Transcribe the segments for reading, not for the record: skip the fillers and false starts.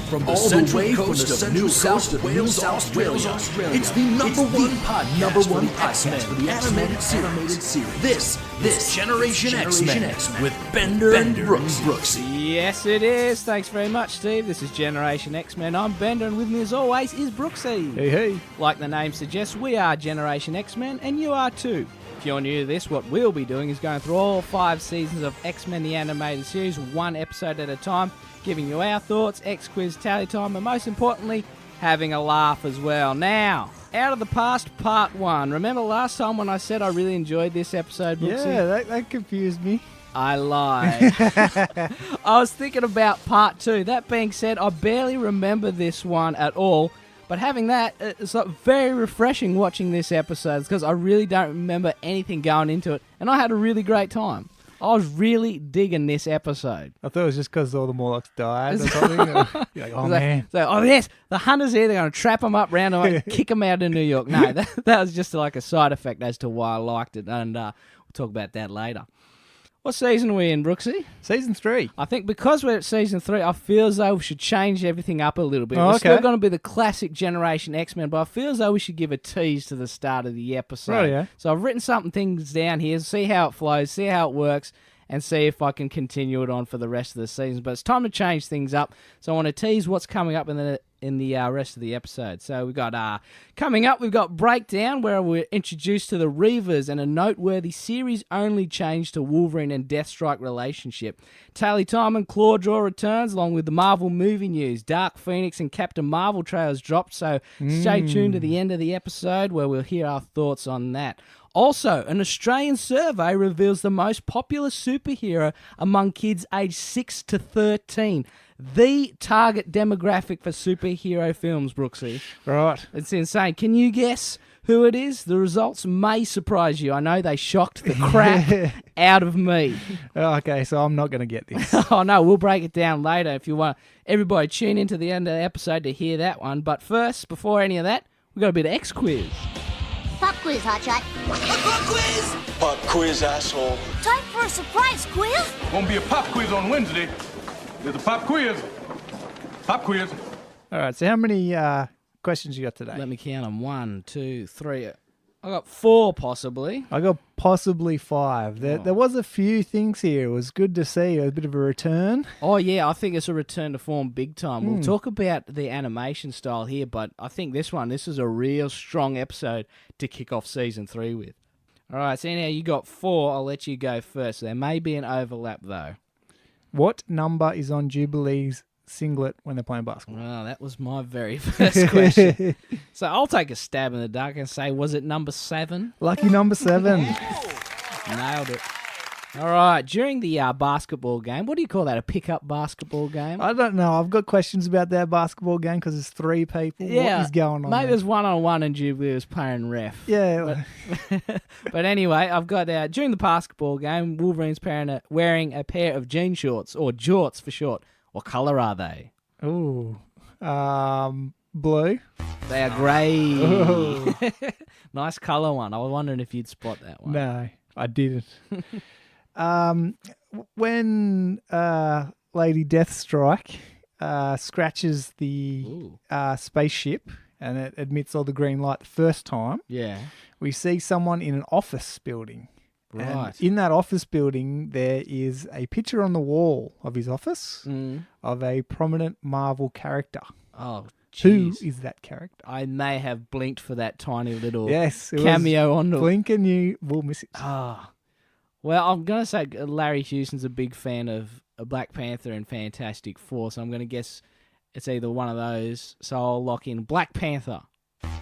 From the central coast of New South Wales, Australia, it's the number one podcast for the animated series. This Generation X-Men with Bender and Brooks. Yes, it is. Thanks very much, Steve. This is Generation X-Men. I'm Bender, and with me as always is Brooksy. Hey. Like the name suggests, we are Generation X-Men, and you are too. If you're new to this, what we'll be doing is going through all 5 seasons of X-Men the Animated Series, one episode at a time, giving you our thoughts, X-Quiz, tally time, and most importantly, having a laugh as well. Now, Out of the Past, Part 1. Remember last time when I said I really enjoyed this episode, Brooksy? Yeah, that confused me. I lied. I was thinking about Part 2. That being said, I barely remember this one at all. But having that, it's like very refreshing watching this episode because I really don't remember anything going into it. And I had a really great time. I was really digging this episode. I thought it was just because all the Morlocks died or something. You're like, oh, man. So, yes, the hunter's here. They're going to trap them up, round them up, kick them out of New York. No, that was just like a side effect as to why I liked it. And we'll talk about that later. What season are we in, Brooksy? Season 3. I think because we're at Season 3, I feel as though we should change everything up a little bit. Oh, we're okay. still going to be the classic Generation X-Men, but I feel as though we should give a tease to the start of the episode. Right, yeah. So I've written things down here, see how it flows, see how it works, and see if I can continue it on for the rest of the season. But it's time to change things up, so I want to tease what's coming up in the rest of the episode. So we've got coming up, we've got Breakdown, where we're introduced to the Reavers and a noteworthy series-only change to Wolverine and Deathstrike relationship. Tally Time and Claw Draw returns, along with the Marvel movie news. Dark Phoenix and Captain Marvel trailers dropped, so stay tuned to the end of the episode where we'll hear our thoughts on that. Also, an Australian survey reveals the most popular superhero among kids aged 6 to 13. The target demographic for superhero films, Brooksy. Right. It's insane. Can you guess who it is? The results may surprise you. I know they shocked the crap out of me. Okay, so I'm not going to get this. Oh, no, we'll break it down later if you want. Everybody tune into the end of the episode to hear that one. But first, before any of that, we've got a bit of X-Quiz. Pop quiz, Hotshot. Pop quiz! Pop quiz, asshole. Time for a surprise quiz? Won't be a pop quiz on Wednesday. There's a pop quiz. Pop quiz. All right, so how many questions you got today? Let me count them. 1, 2, 3. I got 4 possibly. I got possibly 5. There was a few things here. It was good to see. A bit of a return. Oh, yeah, I think it's a return to form big time. We'll talk about the animation style here, but I think this is a real strong episode to kick off Season 3 with. All right, so anyhow, you got 4. I'll let you go first. There may be an overlap, though. What number is on Jubilee's singlet when they're playing basketball? Well, that was my very first question. So I'll take a stab in the dark and say, was it number 7? Lucky number 7. Nailed it. All right, during the basketball game, what do you call that, a pickup basketball game? I don't know. I've got questions about that basketball game because there's 3 people. Yeah, what is going on? Maybe it was one-on-one and Jubilee was playing ref. Yeah. But anyway, I've got during the basketball game, Wolverine's wearing a pair of jean shorts, or jorts for short. What colour are they? Ooh. Blue. They are grey. Ooh. Nice colour one. I was wondering if you'd spot that one. No, I didn't. When Lady Deathstrike scratches the spaceship and it admits all the green light the first time, yeah, we see someone in an office building. Right. And in that office building, there is a picture on the wall of his office of a prominent Marvel character. Oh, Who jeez. is that character? I may have blinked for that tiny little Yes, it cameo was on the... blink and you will miss it. Ah. Well, I'm going to say Larry Houston's a big fan of Black Panther and Fantastic Four, so I'm going to guess it's either one of those. So I'll lock in Black Panther.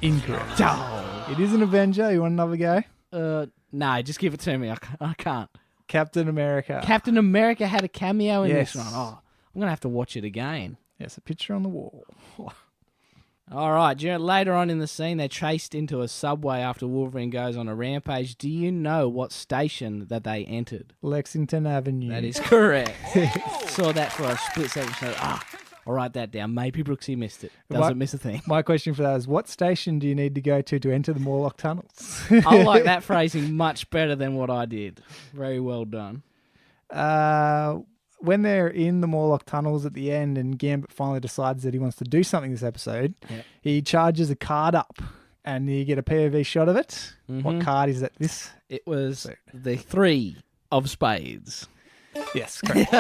Incorrect. Oh. It is an Avenger. You want another go? No, just give it to me. I can't. Captain America. Captain America had a cameo in Yes. this one. Oh, I'm going to have to watch it again. Yes, a picture on the wall. All right, later on in the scene, they're chased into a subway after Wolverine goes on a rampage. Do you know what station that they entered? Lexington Avenue. That is correct. Saw that for a split second. So, I'll write that down. Maybe Brooksy missed it. Doesn't miss a thing. My question for that is, what station do you need to go to enter the Morlock tunnels? I like that phrasing much better than what I did. Very well done. when they're in the Morlock tunnels at the end and Gambit finally decides that he wants to do something this episode, he charges a card up and you get a POV shot of it. Mm-hmm. What card is that? This? It was the 3 of spades. Yes, correct.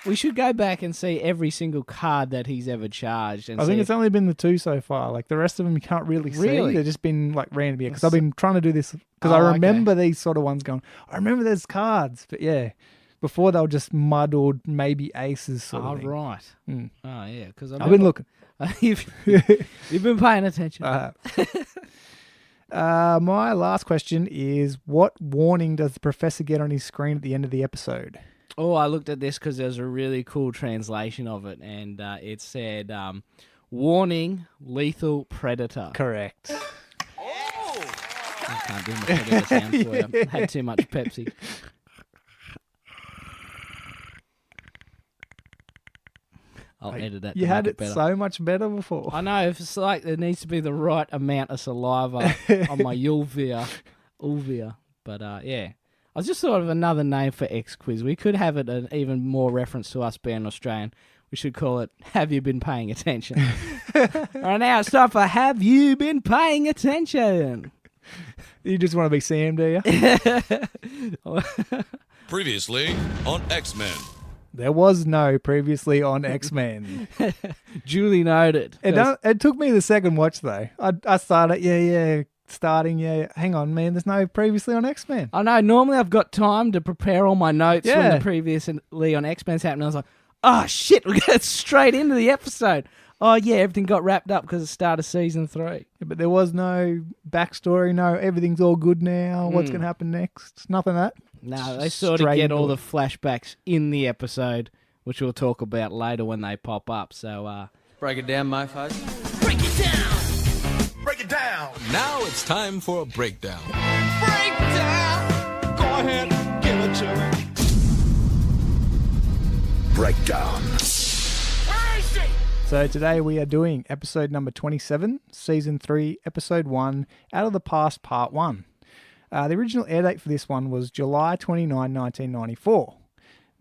We should go back and see every single card that he's ever charged. And I think it's only been the 2 so far. Like the rest of them you can't really see. They've just been like random. Because I've been trying to do this because I remember these sort of ones going, I remember there's cards. But yeah, before they were just mud or maybe aces sort of thing. Right. Mm. Oh, yeah. Because I've been looking. You've been paying attention. My last question is, what warning does the professor get on his screen at the end of the episode? Oh, I looked at this because there's a really cool translation of it, and it said, warning, lethal predator. Correct. I can't do my predator sound for you. I had too much Pepsi. I'll edit that. You had it so much better before. I know. It's like there needs to be the right amount of saliva on my ulvia. But yeah. I just thought of another name for X Quiz. We could have it an even more reference to us being Australian. We should call it Have You Been Paying Attention? All right, now it's time for Have You Been Paying Attention? You just want to be Sam, do you? Previously on X-Men. There was no previously on X-Men. Duly noted. It took me the second watch, though. I started, hang on, man, there's no previously on X-Men. I know, normally I've got time to prepare all my notes when the previously on X-Men's happened. I was like, oh shit, we got straight into the episode. Oh yeah, everything got wrapped up because it started season 3. Yeah, but there was no backstory, no everything's all good now, what's going to happen next, nothing of that. No, they sort of get all the flashbacks in the episode, which we'll talk about later when they pop up. So, break it down, my fuzz. Break it down. Break it down. Now it's time for a breakdown. Breakdown. Go ahead, give it to me. Breakdown. Where is she? So today we are doing episode number 27, season 3, episode 1, Out of the Past, part 1. The original air date for this one was July 29, 1994.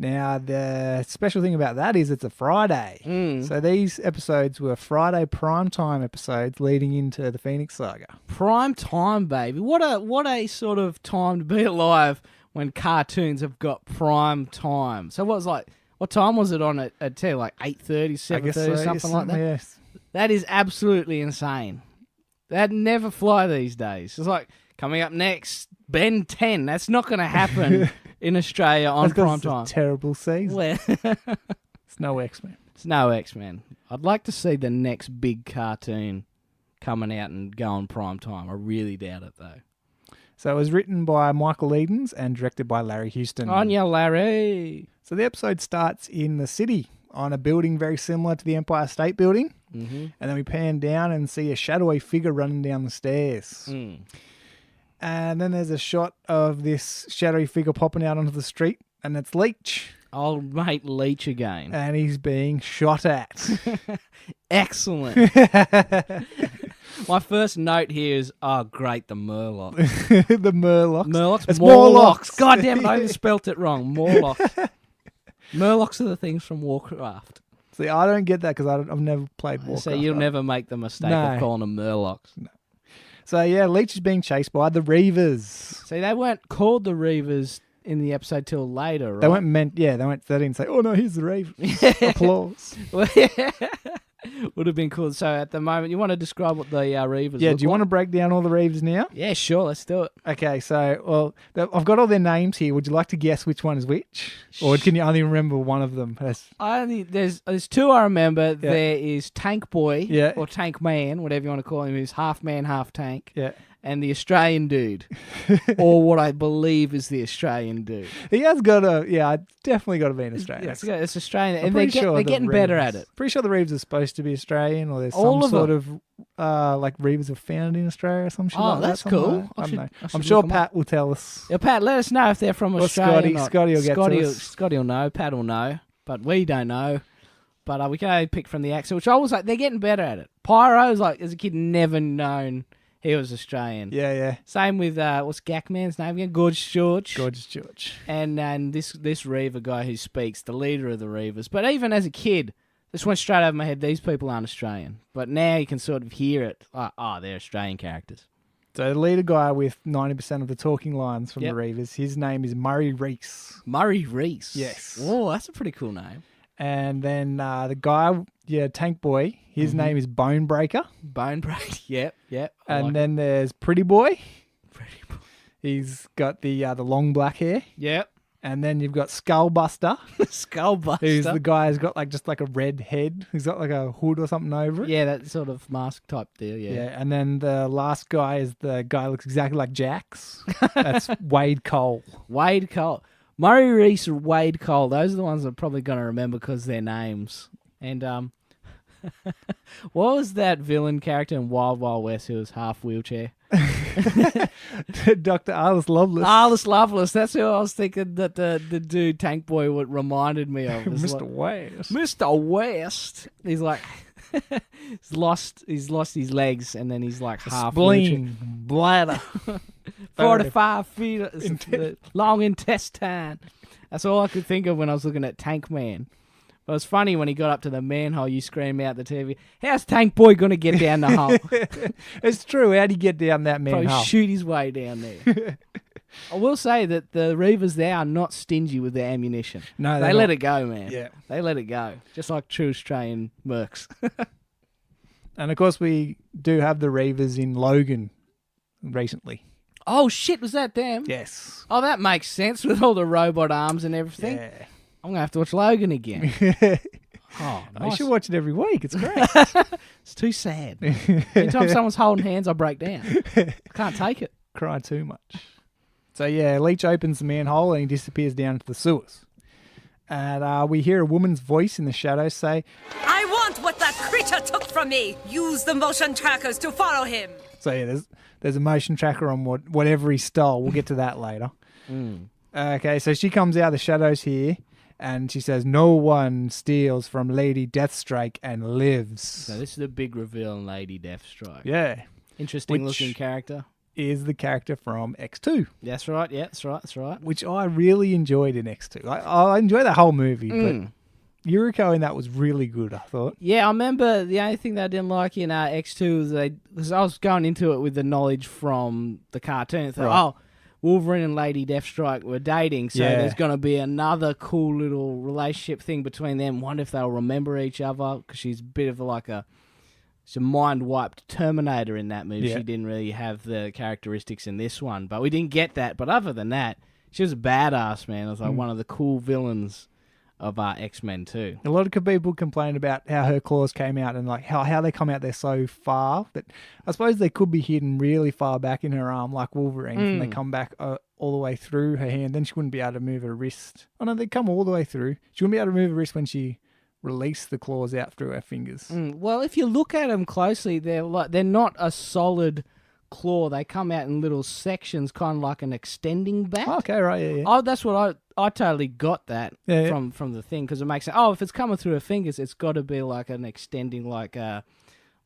Now, the special thing about that is it's a Friday. So these episodes were Friday primetime episodes leading into the Phoenix Saga. Prime time, baby. What a sort of time to be alive when cartoons have got prime time. So what time was it on at 10? Like 8:30, 7:30, something like that? Yes. That is absolutely insane. That'd never fly these days. It's like, coming up next, Ben 10. That's not going to happen in Australia on prime time. It's a terrible season. It's no X-Men. It's no X-Men. I'd like to see the next big cartoon coming out and go on prime time. I really doubt it, though. So it was written by Michael Edens and directed by Larry Houston. On ya, Larry. So the episode starts in the city on a building very similar to the Empire State Building. Mm-hmm. And then we pan down and see a shadowy figure running down the stairs. And then there's a shot of this shadowy figure popping out onto the street, and it's Leech. Old mate Leech again. And he's being shot at. Excellent. My first note here is, oh, great, the Murloc. The Murlocs. Murlocs? It's Morlocks. God damn it, I even spelt it wrong. Morlocks. Murlocs are the things from Warcraft. See, I don't get that because I've never played Warcraft. So you'll never make the mistake of calling them Murlocs. No. So, yeah, Leech is being chased by the Reavers. See, they weren't called the Reavers in the episode till later, right? They didn't say, oh, no, here's the Reavers. Applause. Would have been cool. So, at the moment, you want to describe what the Reavers Yeah, look do you like? want to break down all the Reavers now? Yeah, sure, let's do it. Okay, so, I've got all their names here. Would you like to guess which one is which? Or can you only remember one of them? There's 2 I remember. Yeah. There is Tank Boy, or Tank Man, whatever you want to call him, who's half man, half tank. Yeah. And the Australian dude, or what I believe is the Australian dude. He has got definitely got to be an Australian. Yeah, it's Australian, and they're getting better at it. Pretty sure the Reavers are supposed to be Australian, or there's some sort of like Reavers are found in Australia or some shit like that. Oh, that's cool. I don't know. I'm sure Pat will tell us. Yeah, Pat, let us know if they're from Australia or not. Scotty will get to us. Scotty will know, Pat will know, but we don't know. But we can only pick from the accent, which I was like, they're getting better at it. Pyro's like, as a kid, never known. He was Australian. Yeah. Same with what's Gakman's name again? Gorgeous George. Gorgeous George. And this Reaver guy who speaks, the leader of the Reavers. But even as a kid, this went straight over my head. These people aren't Australian. But now you can sort of hear it. They're Australian characters. So the leader guy with 90% of the talking lines from Yep. the Reavers, his name is Murray Reese. Murray Reese. Yes. Oh, that's a pretty cool name. And then the guy, Tank Boy, his name is Bonebreaker. Bone Break. Yep. I And like then there's Pretty Boy. it. Pretty cool. He's got the long black hair. Yep. And then you've got Skullbuster, Skullbuster. who's the guy who's got like just like a red head. He's got like a hood or something over it. Yeah, that sort of mask type deal, Yeah, and then the last guy is the guy who looks exactly like Jax. That's Wade Cole. Wade Cole. Murray Reese or Wade Cole, those are the ones I'm probably going to remember because they're names. And what was that villain character in Wild Wild West who was half wheelchair? Dr. Arliss Lovelace. Arliss Lovelace, that's who I was thinking that the dude Tank Boy reminded me of. It's Mr. like, West. Mr. West. He's like he's lost his legs and then he's like half wheelchair. Spleen, bladder. 45 feet long intestine. That's all I could think of when I was looking at Tank Man. But it was funny when he got up to the manhole, you scream out the TV, how's Tank Boy going to get down the hole? It's true. How'd he get down that Probably manhole? shoot his way down there. I will say that the Reavers there are not stingy with their ammunition. No, they they're let not. it go, man. Yeah. They let it go. Just like true Australian mercs. And of course, we do have the Reavers in Logan recently. Oh, shit, was that them? Yes. Oh, that makes sense with all the robot arms and everything. Yeah. I'm going to have to watch Logan again. Oh, You nice. should watch it every week. It's great. It's too sad. Anytime someone's holding hands, I break down. I can't take it. Cry too much. So yeah, Leech opens the manhole and he disappears down into the sewers. And we hear a woman's voice in the shadows say, I want what that creature took from me. Use the motion trackers to follow him. so yeah, there's a motion tracker on whatever he stole. We'll get to that later. Okay, so she comes out of the shadows here and she says, no one steals from Lady Deathstrike and lives. So this is the big reveal in Lady Deathstrike. Yeah. Interesting Which- looking character. Is the character from X2, That's right. Yeah, that's right. That's right. which I really enjoyed in X2. I enjoyed the whole movie, but Yuriko in that was really good, I thought. Yeah, I remember the only thing that I didn't like in X2 was because I was going into it with the knowledge from the cartoon. I thought, Right. oh, Wolverine and Lady Deathstrike were dating, so Yeah. there's going to be another cool little relationship thing between them. Wonder if they'll remember each other because she's a bit of she's a mind-wiped Terminator in that movie. Yeah. She didn't really have the characteristics in this one, but we didn't get that. But other than that, she was a badass, man. It was like one of the cool villains of X-Men too. A lot of people complain about how her claws came out and like how they come out there so far. But I suppose they could be hidden really far back in her arm like Wolverine and they come back all the way through her hand. Then she wouldn't be able to move her wrist. Oh no, they come all the way through. She wouldn't be able to move her wrist when she released the claws out through her fingers. Well, if you look at them closely, they're not a solid claw. They come out in little sections, kind of like an extending back. Okay, right, yeah. Oh, that's what I totally got that Yeah, yeah. from the thing because it makes sense. Oh, if it's coming through her fingers, it's got to be like an extending, like one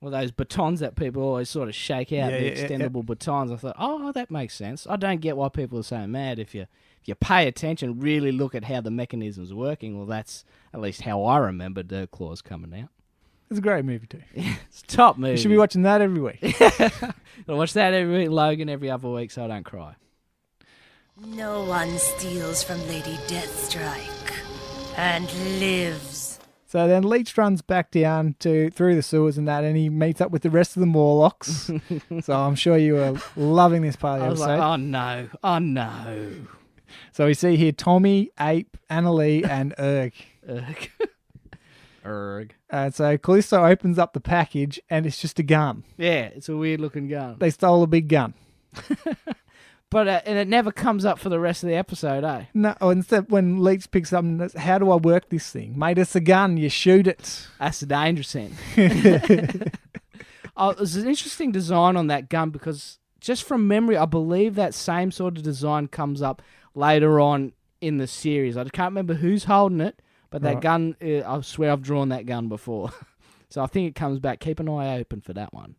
of those batons that people always sort of shake out, Yeah, the yeah, yeah, extendable batons. I thought, oh, that makes sense. I don't get why people are so mad if you pay attention, really look at how the mechanism's working. Well, that's at least how I remembered the claws coming out. It's a great movie too. It's a top movie. You should be watching that every week. I watch that every week, Logan every other week, so I don't cry. No one steals from Lady Deathstrike and lives. So then Leech runs back down through the sewers and that, and he meets up with the rest of the Morlocks. So I'm sure you were loving this part of the I was episode. like, oh no. So we see here Tommy, Ape, Annalee, and Erg. Erg. So Callisto opens up the package, and it's just a gun. Yeah, it's a weird looking gun. They stole a big gun. But and it never comes up for the rest of the episode, eh? No, instead when Leech picks up, and says, how do I work this thing? Mate, it's a gun. You shoot it. That's the dangerous end. There's an interesting design on that gun because just from memory, I believe that same sort of design comes up later on in the series. I can't remember who's holding it, but that Right. gun, I swear I've drawn that gun before. So I think it comes back. Keep an eye open for that one.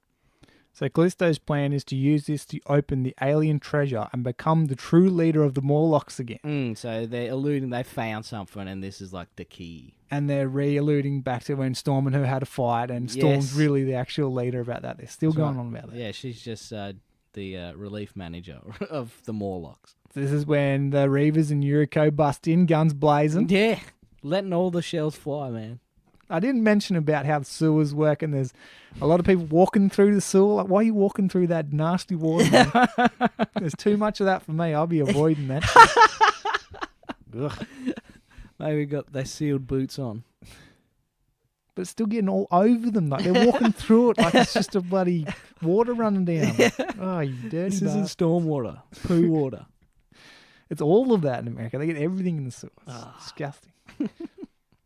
So Callisto's plan is to use this to open the alien treasure and become the true leader of the Morlocks again. So they're alluding they found something, and this is like the key. And they're re-alluding back to when Storm and her had a fight, and Storm's really the actual leader about that. They're still going on about that. Yeah, she's just the relief manager of the Morlocks. This is when the Reavers and Yuriko bust in, guns blazing. Yeah, letting all the shells fly, man. I didn't mention about how the sewers work, and there's a lot of people walking through the sewer. Like, why are you walking through that nasty water? Man? There's too much of that for me. I'll be avoiding that. Maybe got their sealed boots on. But it's still getting all over them. Like, they're walking through it like it's just a bloody water running down. Oh, you dirty This bastard. isn't storm water, poo water. It's all of that in America. They get everything in the sewers. It's disgusting.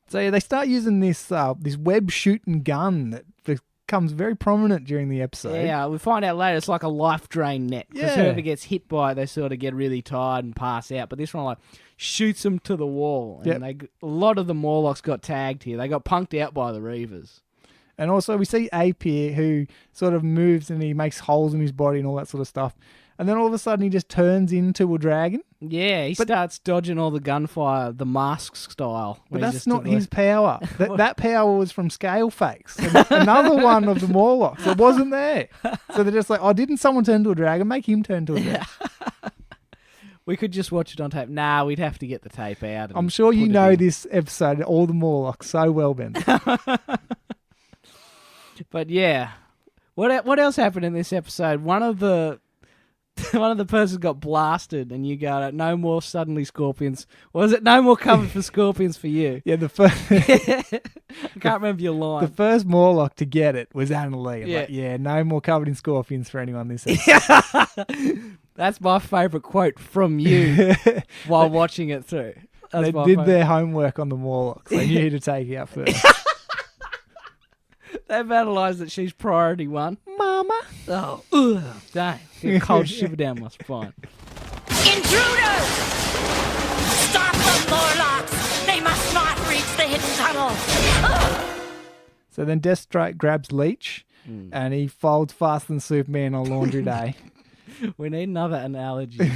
So yeah, they start using this web shooting gun that becomes very prominent during the episode. Yeah, we find out later it's like a life drain net. Because whoever gets hit by it, they sort of get really tired and pass out. But this one like shoots them to the wall. And a lot of the Morlocks got tagged here. They got punked out by the Reavers. And also we see Ape here who sort of moves and he makes holes in his body and all that sort of stuff. And then all of a sudden he just turns into a dragon. Yeah, he starts dodging all the gunfire, the mask style. But that's not his power. That power was from Scale Fakes. Another one of the Morlocks. It wasn't there. So they're just like, oh, didn't someone turn into a dragon? Make him turn into a dragon. We could just watch it on tape. Nah, we'd have to get the tape out. I'm sure you know this episode, all the Morlocks, so well, Ben. But yeah, what else happened in this episode? One of the persons got blasted, and you go, "No more suddenly scorpions." Was it no more cover for scorpions for you? Yeah, the first. I can't remember your line. The first Morlock to get it was Anna Lee. No more covered in scorpions for anyone this episode. That's my favourite quote from you while watching it through. They did their homework on the Morlocks. They knew who to take out first. They've analysed that she's priority one. Mama. Oh, dang. Get a cold shiver down my spine. Intruders! Stop them, Morlocks! They must not reach the hidden tunnel! So then Deathstrike grabs Leech and he folds faster than Superman on laundry day. We need another analogy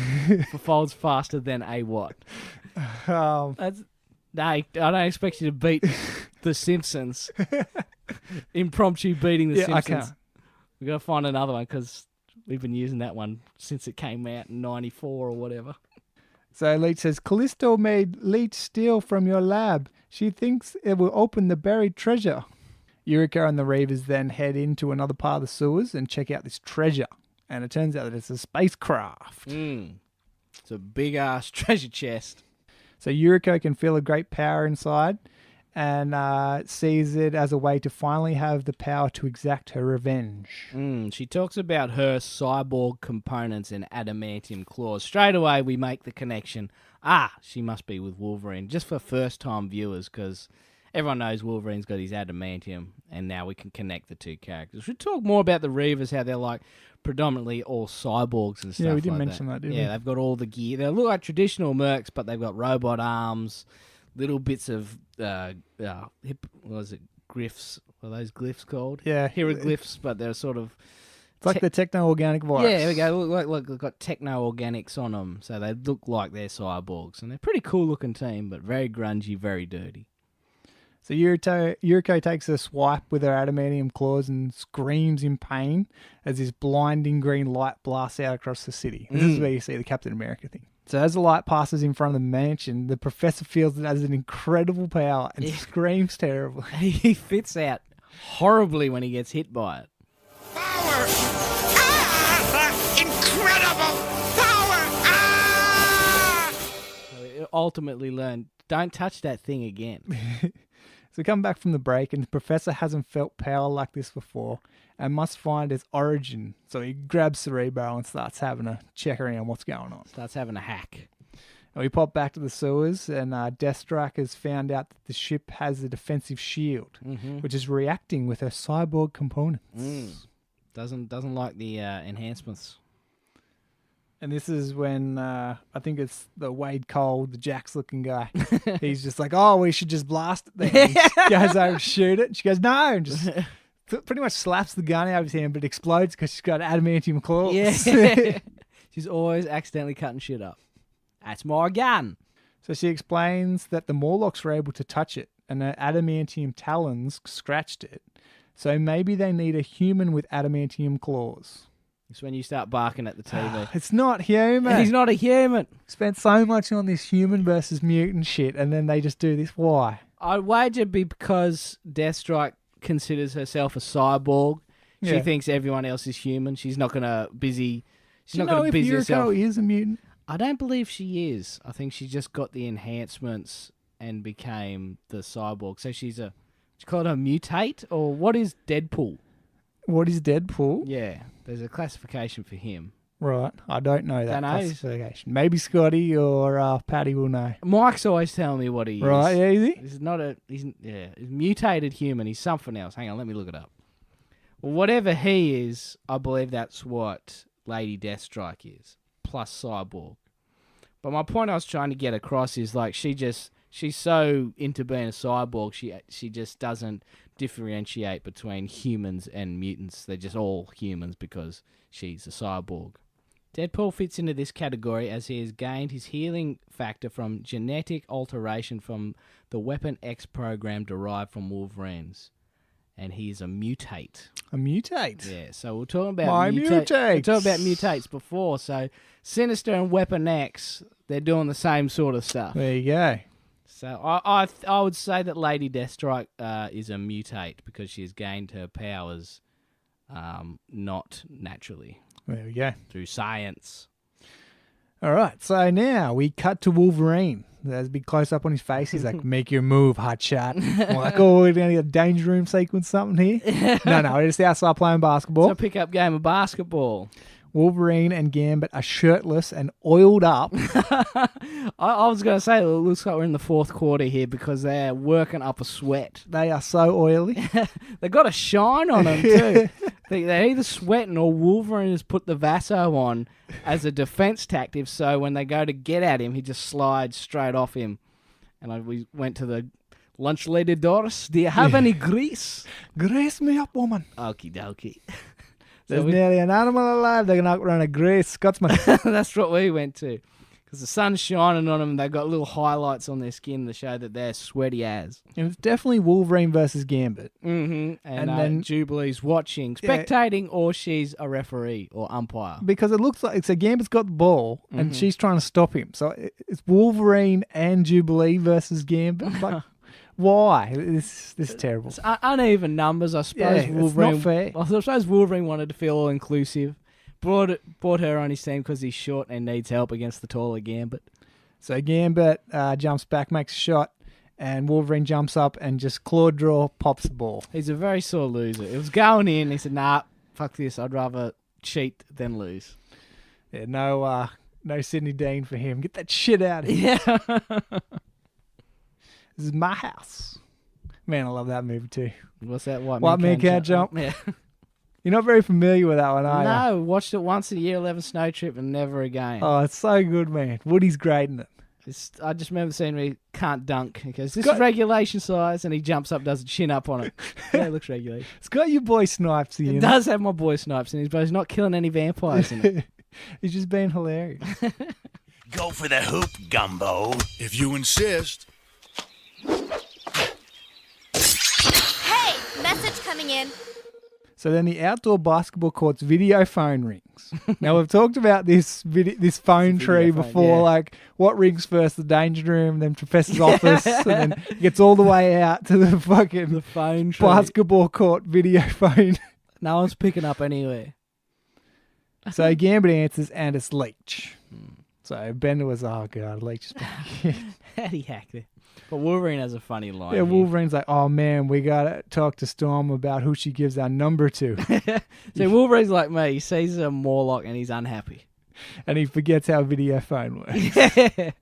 for folds faster than a what? No, I don't expect you to beat The Simpsons. Impromptu beating The Simpsons. I can't. We've got to find another one because we've been using that one since it came out in 94 or whatever. So Leech says, Callisto made Leech steal from your lab. She thinks it will open the buried treasure. Yuriko and the Reavers then head into another part of the sewers and check out this treasure. And it turns out that it's a spacecraft. It's a big-ass treasure chest. So Yuriko can feel a great power inside and sees it as a way to finally have the power to exact her revenge. She talks about her cyborg components and adamantium claws. Straight away, we make the connection. She must be with Wolverine. Just for first-time viewers, because everyone knows Wolverine's got his adamantium, and now we can connect the two characters. We talk more about the Reavers, how they're like predominantly all cyborgs and stuff. Yeah, we did like mention that, didn't we? Yeah, they've got all the gear. They look like traditional mercs, but they've got robot arms, little bits of glyphs? What are those glyphs called? Yeah. Hieroglyphs, but they're sort of... It's like the techno-organic virus. Yeah, there we go. Look like they've got techno-organics on them, so they look like they're cyborgs. And they're a pretty cool-looking team, but very grungy, very dirty. So Yuriko takes a swipe with her adamantium claws and screams in pain as this blinding green light blasts out across the city. This is where you see the Captain America thing. So as the light passes in front of the mansion, the professor feels it has an incredible power and screams terribly. He fits out horribly when he gets hit by it. Power! Incredible power! So he ultimately learned, don't touch that thing again. So we come back from the break and the professor hasn't felt power like this before and must find its origin. So he grabs Cerebro and starts having a check around what's going on. Starts having a hack. And we pop back to the sewers and Deathstrike has found out that the ship has a defensive shield, which is reacting with her cyborg components. Doesn't like the enhancements. And this is when I think it's the Wade Cole, the Jax-looking guy. He's just like, we should just blast it then. He goes over to shoot it. And she goes, no, and just pretty much slaps the gun out of his hand, but it explodes because she's got adamantium claws. Yeah. She's always accidentally cutting shit up. That's my gun. So she explains that the Morlocks were able to touch it, and her adamantium talons scratched it. So maybe they need a human with adamantium claws. It's when you start barking at the TV. It's not human. He's not a human. Spent so much on this human versus mutant shit, and then they just do this. Why? I'd wager because Deathstrike considers herself a cyborg. She Yeah. thinks everyone else is human. She's not gonna busy. She's Do you not know gonna if busy herself. Yuriko is a mutant? I don't believe she is. I think she just got the enhancements and became the cyborg. So she's a. Do you call it a mutate, or what is Deadpool? What is Deadpool? Yeah, there's a classification for him. Right, I don't know that Don't know. classification. Maybe Scotty or Patty will know. Mike's always telling me what he is. Right, yeah, is he? He's not a. He's mutated human. He's something else. Hang on, let me look it up. Well, whatever he is, I believe that's what Lady Deathstrike is, plus cyborg. But my point I was trying to get across is like she's so into being a cyborg, she just doesn't differentiate between humans and mutants. They're just all humans because she's a cyborg. Deadpool fits into this category as he has gained his healing factor from genetic alteration from the Weapon X program derived from Wolverines. And he is a mutate. A mutate? Yeah, so we're talking about My mutates. We're mutates. talking about mutates before, so Sinister and Weapon X, they're doing the same sort of stuff. There you go. So I would say that Lady Deathstrike is a mutate because she has gained her powers not naturally, There we go. through science. All right, so now we cut to Wolverine. There's a big close up on his face. He's like, "Make your move, hotshot." I'm like, "Oh, we're gonna get a danger room sequence, something here." No, we're just outside playing basketball. It's a pickup game of basketball. Wolverine and Gambit are shirtless and oiled up. I was going to say, it looks like we're in the fourth quarter here because they're working up a sweat. They are so oily. They got a shine on them too. They're either sweating or Wolverine has put the Vaso on as a defense tactic, so when they go to get at him, he just slides straight off him. And we went to the lunch lady Doris. Do you have any grease? Grease me up, woman. Okie dokie. There's nearly an animal alive. They're going to run a grease Scotsman. That's what we went to. Because the sun's shining on them and they've got little highlights on their skin to show that they're sweaty as. And it's definitely Wolverine versus Gambit. Mm-hmm. And then then Jubilee's watching, spectating, or she's a referee or umpire. Because it looks like Gambit's got the ball and she's trying to stop him. So it's Wolverine and Jubilee versus Gambit. Like, why? This is terrible. It's uneven numbers, I suppose. Yeah, Wolverine, it's not fair. I suppose Wolverine wanted to feel all inclusive. Brought her on his team because he's short and needs help against the taller Gambit. So Gambit jumps back, makes a shot, and Wolverine jumps up and just claw draw pops the ball. He's a very sore loser. It was going in. He said, "Nah, fuck this. I'd rather cheat than lose." Yeah, no Sidney Dean for him. Get that shit out of here. Yeah. This is my house. Man, I love that movie too. What's that? White Man Can't Jump. Yeah. You're not very familiar with that one, are you? No, watched it once in a year 11 snow trip and never again. Oh, it's so good, man. Woody's great in it. I just remember seeing where he can't dunk. He goes, "This is regulation size," and he jumps up, does a chin up on it. Yeah, it looks regulation. It's got your boy Snipes in It it. does have my boy Snipes in it, but he's not killing any vampires in it. He's just being hilarious. Go for the hoop, Gumbo. If you insist. Hey, message coming in. So then the outdoor basketball court's video phone rings. Now we've talked about this phone tree phone, before, yeah. like what rings first, the danger room, then professor's office, and then gets all the way out to the fucking The phone tree. basketball court video phone. No one's picking up anywhere. So Gambit answers, and it's Leech. So Bender was, oh god, Leech is back. How'd he hack there? But Wolverine has a funny line. Yeah, here. Wolverine's like, oh man, we gotta talk to Storm about who she gives our number to. So Wolverine's like me. He sees a Morlock and he's unhappy. And he forgets how video phone works.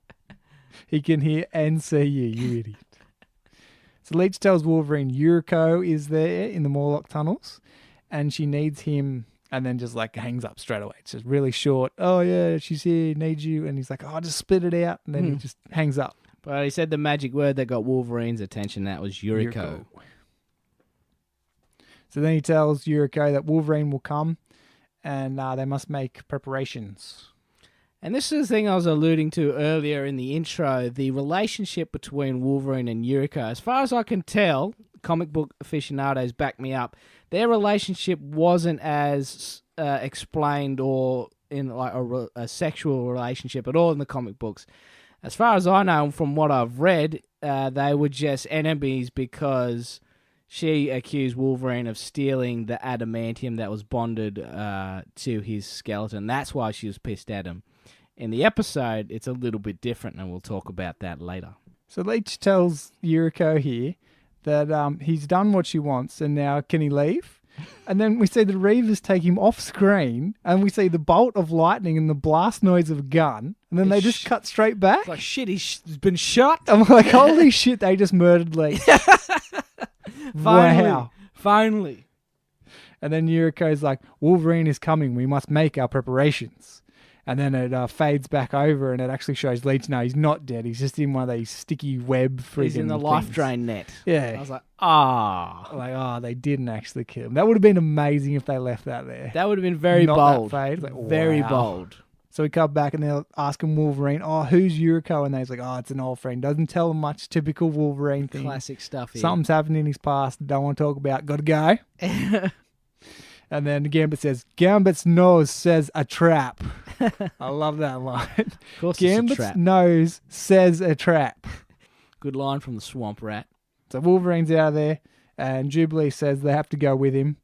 He can hear and see you idiot. So Leech tells Wolverine Yuriko is there in the Morlock tunnels and she needs him, and then just like hangs up straight away. It's just really short. Oh yeah, she's here, needs you. And he's like, oh, just spit it out. And then he just hangs up. But he said the magic word that got Wolverine's attention. That was Yuriko. So then he tells Yuriko that Wolverine will come and they must make preparations. And this is the thing I was alluding to earlier in the intro, the relationship between Wolverine and Yuriko. As far as I can tell, comic book aficionados back me up, their relationship wasn't as explained or in like a sexual relationship at all in the comic books. As far as I know, from what I've read, they were just enemies because she accused Wolverine of stealing the adamantium that was bonded to his skeleton. That's why she was pissed at him. In the episode, it's a little bit different, and we'll talk about that later. So Leech tells Yuriko here that he's done what she wants, and now can he leave? And then we see the Reavers take him off screen, and we see the bolt of lightning and the blast noise of a gun, and then they just cut straight back. It's like, shit, he's been shot. I'm like, holy shit, they just murdered Leech. Wow. Finally. And then Yuriko's like, Wolverine is coming, we must make our preparations. And then it fades back over, and it actually shows Leech, no, he's not dead. He's just in one of these sticky web freaking He's in the life things. drain net. Yeah. I was like, they didn't actually kill him. That would have been amazing if they left that there. that would have been very Not bold. that fade. Like, Very wow. bold. So we come back, and they're asking Wolverine, who's Yuriko? And he's like, it's an old friend. Doesn't tell him much. Typical Wolverine thing. Classic stuff here. Something's happened in his past. Don't want to talk about. Gotta go. And then Gambit says, Gambit's nose says a trap. I love that line. Of course it's a Gambit's trap. nose says a trap. Good line from the Swamp Rat. So Wolverine's out of there, and Jubilee says they have to go with him.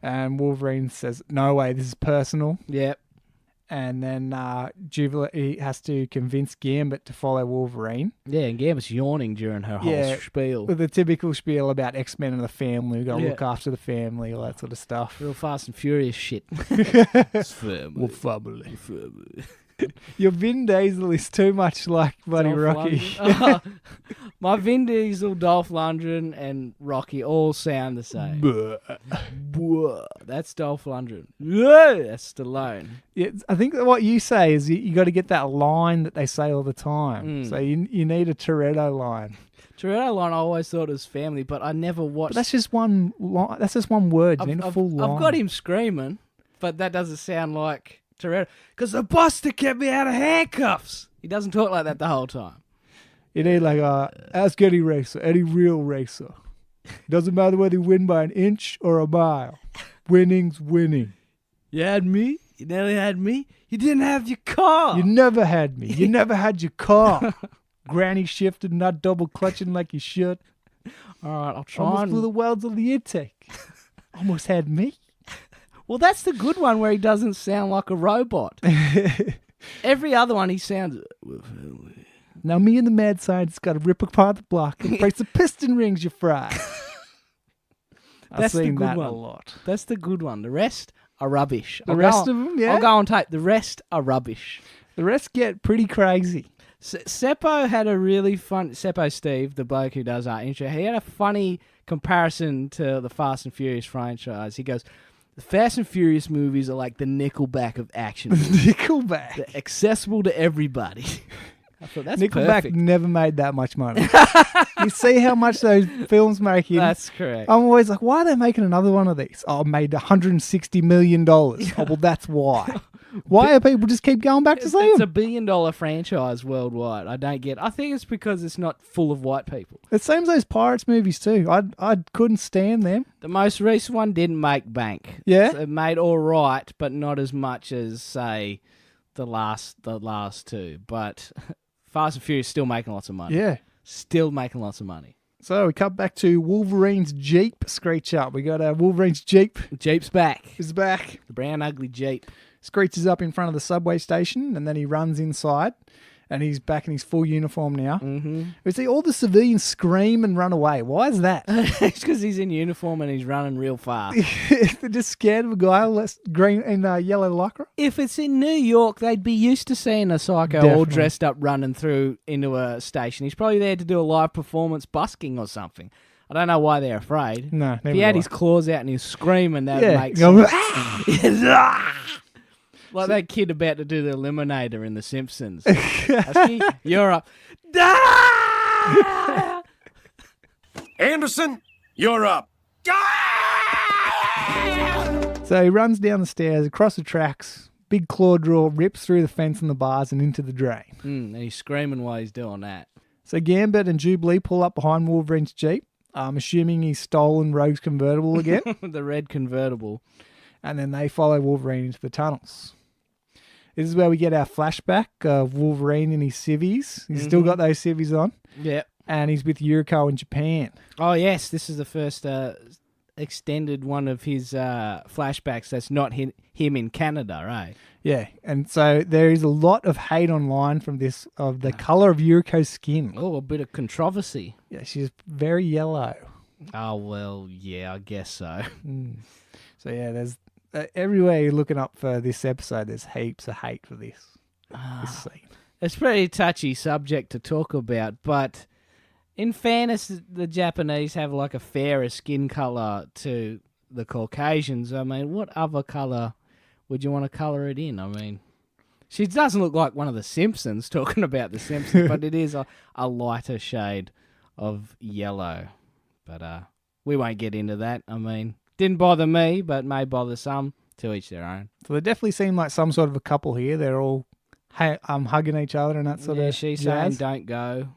And Wolverine says, no way, this is personal. Yep. And then Jubilee has to convince Gambit to follow Wolverine. Yeah, and Gambit's yawning during her whole spiel. With the typical spiel about X-Men and the family. We've got to look after the family, all that sort of stuff. Real Fast and Furious shit. It's family. Family. Family. Your Vin Diesel is too much like Buddy Dolph Rocky. Lundgren. My Vin Diesel, Dolph Lundgren, and Rocky all sound the same. Buh. That's Dolph Lundgren. That's Stallone. Yeah, I think that what you say is you got to get that line that they say all the time. So you need a Toretto line. Toretto line I always thought was family, but I never watched. But that's just one line. That's just one word. You need a full line. I've got him screaming, but that doesn't sound like Toretto. Because the buster kept me out of handcuffs. He doesn't talk like that the whole time. You need like ask Eddie Racer, Eddie Real Racer. Doesn't matter whether you win by an inch or a mile. Winning's winning. You had me. You nearly had me. You didn't have your car. You never had me. You never had your car. Granny shifted, not double clutching like you should. All right, I'll try. Almost blew the welds of the intake. Almost had me. Well, that's the good one where he doesn't sound like a robot. Every other one he sounds... Now me and the mad scientist got to rip apart the block and break the piston rings you fry. I've That's the seen good that one. a lot. That's the good one. The rest are rubbish. The rest of them, yeah? I'll go on tape. The rest are rubbish. The rest get pretty crazy. Seppo had a really fun... Seppo Steve, the bloke who does our intro, he had a funny comparison to the Fast and Furious franchise. He goes, the Fast and Furious movies are like the Nickelback of action movies. Nickelback. They're accessible to everybody. I thought that's Nickelback perfect. never made that much money. You see how much those films make in? That's correct. I'm always like, why are they making another one of these? Oh, made $160 million. Oh, well, that's why. Why do people just keep going back to see It's them? $1 billion franchise worldwide. I don't get. I think it's because it's not full of white people. It seems those Pirates movies too. I couldn't stand them. The most recent one didn't make bank. Yeah? So it made all right, but not as much as say the last two. But Fast and Furious still making lots of money. Yeah. Still making lots of money. So we cut back to Wolverine's Jeep screech up. We got Wolverine's Jeep Jeep's back. is back. The brown ugly Jeep. Screeches up in front of the subway station, and then he runs inside, and he's back in his full uniform now. Mm-hmm. We see all the civilians scream and run away. Why is that? It's because he's in uniform and he's running real fast. They're just scared of a guy green and yellow lycra. If it's in New York, they'd be used to seeing a psycho all Definitely. dressed up running through into a station. He's probably there to do a live performance busking or something. I don't know why they're afraid. No, if never he had do I. his claws out and he's screaming, that would Yeah, make go, sense. Like that kid about to do the Eliminator in The Simpsons. Husky, you're up. Anderson, you're up. So he runs down the stairs, across the tracks, big claw draw, rips through the fence and the bars and into the drain. And he's screaming while he's doing that. So Gambit and Jubilee pull up behind Wolverine's Jeep. I'm assuming he's stolen Rogue's convertible again. The red convertible. And then they follow Wolverine into the tunnels. This is where we get our flashback of Wolverine in his civvies. He's still got those civvies on. Yep. And he's with Yuriko in Japan. Oh, yes. This is the first extended one of his flashbacks that's not him in Canada, right? Yeah. And so there is a lot of hate online from this of the colour of Yuriko's skin. Oh, a bit of controversy. Yeah, she's very yellow. Oh, well, yeah, I guess so. So, yeah, there's everywhere you're looking up for this episode, there's heaps of hate for this scene. It's a pretty touchy subject to talk about, but in fairness, the Japanese have like a fairer skin colour to the Caucasians. I mean, what other colour would you want to colour it in? I mean, she doesn't look like one of the Simpsons, talking about the Simpsons, but it is a lighter shade of yellow. But we won't get into that. I mean, didn't bother me, but may bother some. To each their own. So they definitely seem like some sort of a couple here. They're all hugging each other and that sort of she's jazz. saying don't go.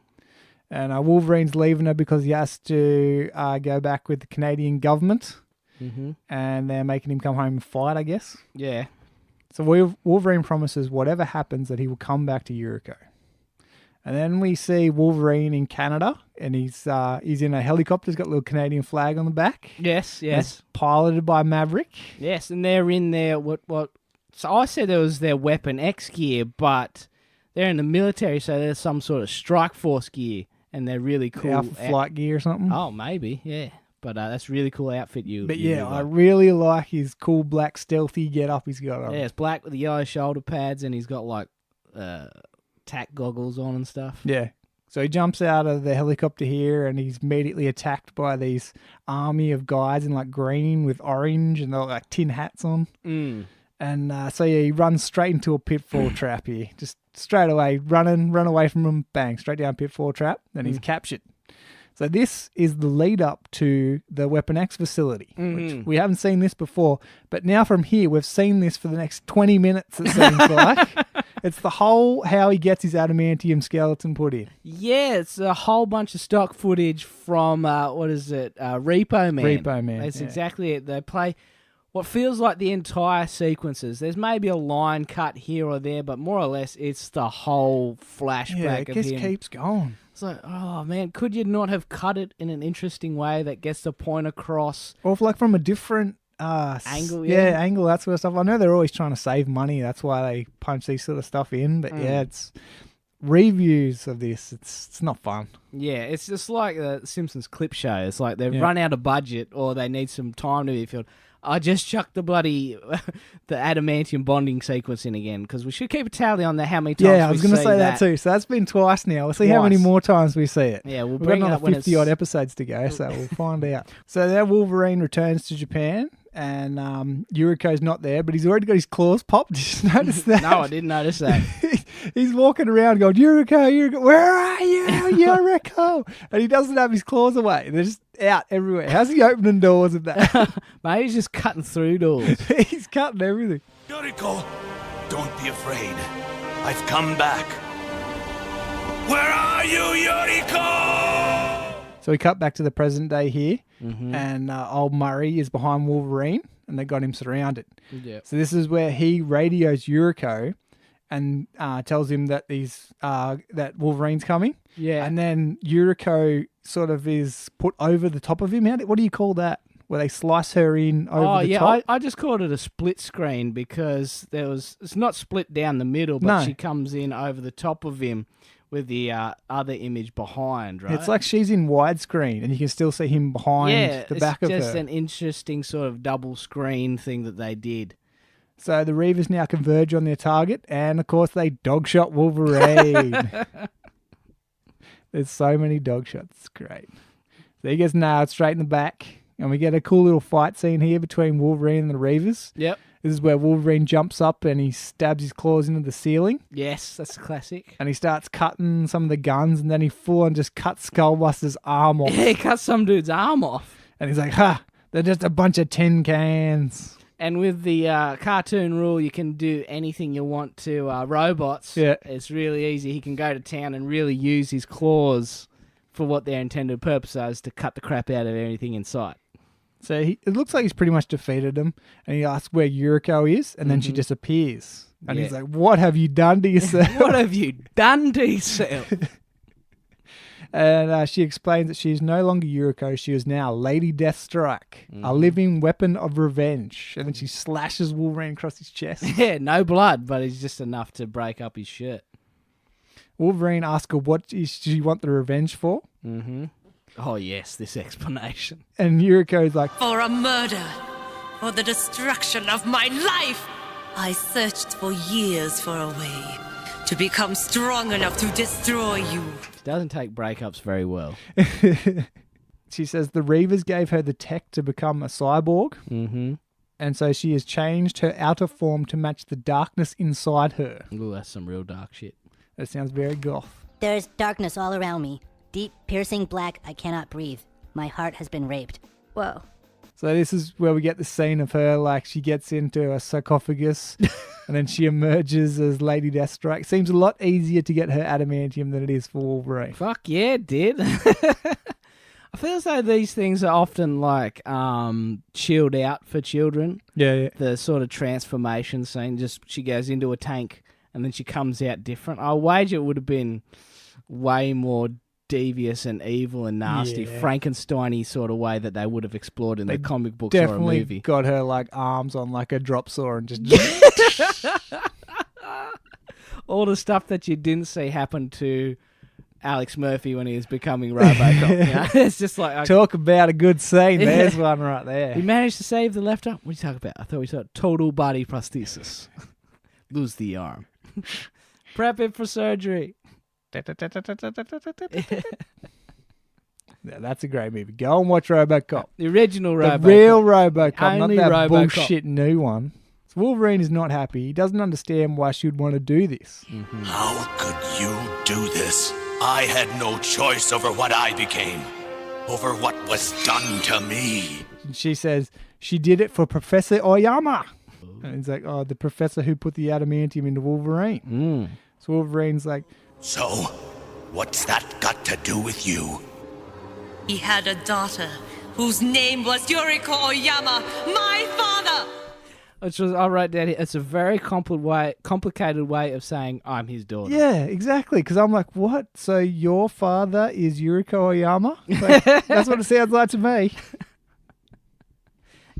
And Wolverine's leaving her because he has to go back with the Canadian government. Mm-hmm. And they're making him come home and fight, I guess. Yeah. So Wolverine promises whatever happens that he will come back to Yuriko. And then we see Wolverine in Canada, and he's in a helicopter. He's got a little Canadian flag on the back. Yes. It's piloted by Maverick. Yes, and they're in their what? So I said it was their Weapon X gear, but they're in the military, so there's some sort of Strike Force gear, and they're really cool. Alpha Flight gear or something. Oh, maybe, yeah. But that's really cool outfit. I really like his cool black stealthy get up he's got on. Yeah, it's black with the yellow shoulder pads, and he's got like tack goggles on and stuff. Yeah. So he jumps out of the helicopter here and he's immediately attacked by these army of guys in like green with orange and they're like tin hats on. And so he runs straight into a pitfall trap here. Just straight away, run away from him, bang, straight down pitfall trap. Then he's captured. So this is the lead up to the Weapon X facility, which we haven't seen this before. But now from here, we've seen this for the next 20 minutes, it seems like. It's the whole how he gets his adamantium skeleton put in. Yeah, it's a whole bunch of stock footage from, Repo Man. Repo Man. That's exactly it. They play what feels like the entire sequences. There's maybe a line cut here or there, but more or less it's the whole flashback it just of him. keeps going. It's like, oh man, could you not have cut it in an interesting way that gets the point across? Or if, like from a different angle, angle, that sort of stuff. I know they're always trying to save money. That's why they punch these sort of stuff in. But yeah, it's reviews of this. It's not fun. Yeah, it's just like the Simpsons clip show. It's like they've run out of budget or they need some time to be filled. I just chucked the adamantium bonding sequence in again because we should keep a tally on how many times we see that. Yeah, I was going to say that too. So that's been twice now. We'll see how many more times we see it. Yeah, we've got another 50-odd episodes to go, so we'll find out. So then Wolverine returns to Japan and Yuriko's not there, but he's already got his claws popped. Did you notice that? No, I didn't notice that. He's walking around going, Yuriko, where are you, Yuriko? And he doesn't have his claws away. They're just out everywhere. How's he opening doors with that? Maybe he's just cutting through doors. He's cutting everything. Yuriko, don't be afraid. I've come back. Where are you, Yuriko? So we cut back to the present day here, and old Murray is behind Wolverine, and they got him surrounded. Yeah. So this is where he radios Yuriko and tells him that that Wolverine's coming. Yeah. And then Yuriko sort of is put over the top of him. What do you call that? Where they slice her in over the top? I just called it a split screen because it's not split down the middle, but she comes in over the top of him with the other image behind, right? It's like she's in widescreen and you can still see him behind the back of her. It's just an interesting sort of double screen thing that they did. So the Reavers now converge on their target, and of course they dogshot Wolverine. There's so many dog shots. It's great. So he gets nailed straight in the back, and we get a cool little fight scene here between Wolverine and the Reavers. Yep. This is where Wolverine jumps up and he stabs his claws into the ceiling. Yes, that's classic. And he starts cutting some of the guns, and then he full on just cuts Skullbuster's arm off. Yeah, he cuts some dude's arm off. And he's like, ha, They're just a bunch of tin cans. And with the cartoon rule, you can do anything you want to robots. Yeah. It's really easy. He can go to town and really use his claws for what their intended purpose is, to cut the crap out of anything in sight. So it looks like he's pretty much defeated them. And he asks where Yuriko is, and then she disappears. And he's like, what have you done to yourself? What have you done to yourself? And she explains that she is no longer Yuriko. She is now Lady Deathstrike, a living weapon of revenge. And then she slashes Wolverine across his chest. Yeah, no blood, but it's just enough to break up his shirt. Wolverine asks her what does she want the revenge for. Mm-hmm. Oh, yes, this explanation. And Yuriko's like, For a murder. For the destruction of my life. I searched for years for a way to become strong enough to destroy you. She doesn't take breakups very well. she says the Reavers gave her the tech to become a cyborg. Mm-hmm. And so she has changed her outer form to match the darkness inside her. Ooh, that's some real dark shit. That sounds very goth. There's darkness all around me. Deep, piercing black, I cannot breathe. My heart has been raped. Whoa. So this is where we get the scene of her, like, she gets into a sarcophagus and then she emerges as Lady Deathstrike. Seems a lot easier to get her adamantium than it is for Wolverine. Fuck yeah, it did. I feel as though these things are often, like, chilled out for children. Yeah. The sort of transformation scene, just she goes into a tank and then she comes out different. I wager it would have been way more devious and evil and nasty, Frankenstein-y sort of way that they would have explored in the comic books or a movie. Definitely got her, like, arms on, like, a drop saw and just... All the stuff that you didn't see happen to Alex Murphy when he was becoming RoboCop. You know? It's just like... Talk about a good scene. There's one right there. He managed to save the left arm. What are you talking about? I thought we saw total body prosthesis. Lose the arm. Prep it for surgery. Yeah, that's a great movie. Go and watch RoboCop. The original RoboCop. The real RoboCop, not Only that RoboCop. bullshit new one. So Wolverine is not happy. He doesn't understand why she would want to do this. Mm-hmm. How could you do this? I had no choice over what I became, over what was done to me. And she says she did it for Professor Oyama. And he's like, oh, the professor who put the adamantium into Wolverine. So Wolverine's like, so, what's that got to do with you? He had a daughter whose name was Yuriko Oyama, my father. Which was, I wrote down here, it's a very complicated way of saying I'm his daughter. yeah, exactly. Because I'm like, what? So your father is Yuriko Oyama? Like, that's what it sounds like to me.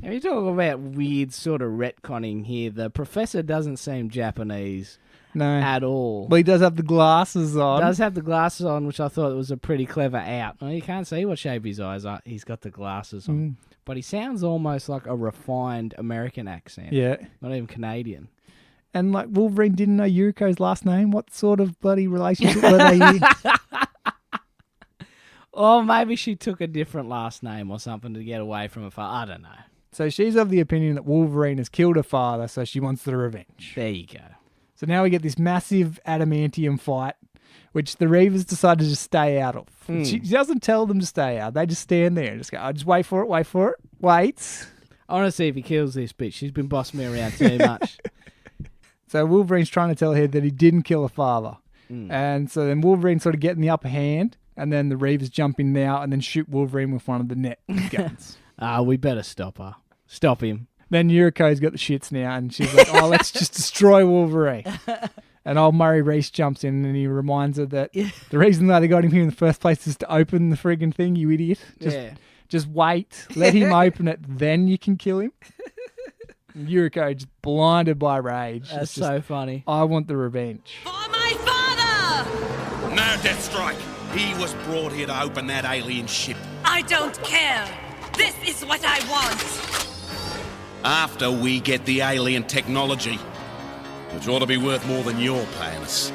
And you're talking about weird sort of retconning here. The professor doesn't seem Japanese. No. At all. But he does have the glasses on. Does have the glasses on, which I thought was a pretty clever out. Well, you can't see what shape his eyes are. He's got the glasses on. But he sounds almost like a refined American accent. Yeah. Not even Canadian. And like Wolverine didn't know Yuriko's last name. What sort of bloody relationship were they in? Or maybe she took a different last name or something to get away from her father. I don't know. So she's of the opinion that Wolverine has killed her father, so she wants the revenge. There you go. So now we get this massive adamantium fight, which the Reavers decide to just stay out of. She doesn't tell them to stay out. They just stand there and just go, oh, just wait for it, wait. I want to see if he kills this bitch. She's been bossing me around too much. So Wolverine's trying to tell her that he didn't kill her father. And so then Wolverine's sort of getting the upper hand, and then the Reavers jump in now and then shoot Wolverine with one of the net guns. We better stop her. Stop him. Then Yuriko's got the shits now, and she's like, oh, let's just destroy Wolverine. And old Murray Reese jumps in, and he reminds her that the reason that they got him here in the first place is to open the friggin' thing, you idiot. Just wait. Let him open it, then you can kill him. And Yuriko just blinded by rage. That's so funny. I want the revenge. For my father! No, Deathstrike. He was brought here to open that alien ship. I don't care. This is what I want. After we get the alien technology, which ought to be worth more than you're paying us,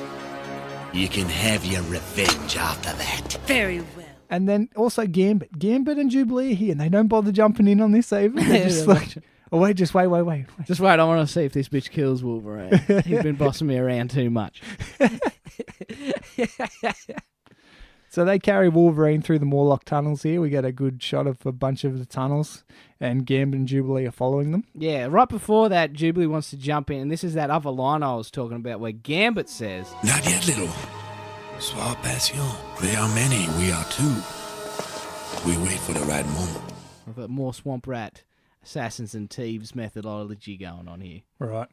you can have your revenge after that. Very well. And then also Gambit. Gambit and Jubilee are here, and they don't bother jumping in on this even. They're just like, oh, wait. Just wait. Just wait, I want to see if this bitch kills Wolverine. He's been bossing me around too much. So they carry Wolverine through the Morlock tunnels here. We get a good shot of a bunch of the tunnels, and Gambit and Jubilee are following them. Yeah, right before that, Jubilee wants to jump in, and this is that other line I was talking about where Gambit says, Not yet, little. Sois patient. They are many, we are two. We wait for the right moment. We've got more Swamp Rat, Assassins and Thieves methodology going on here. Right.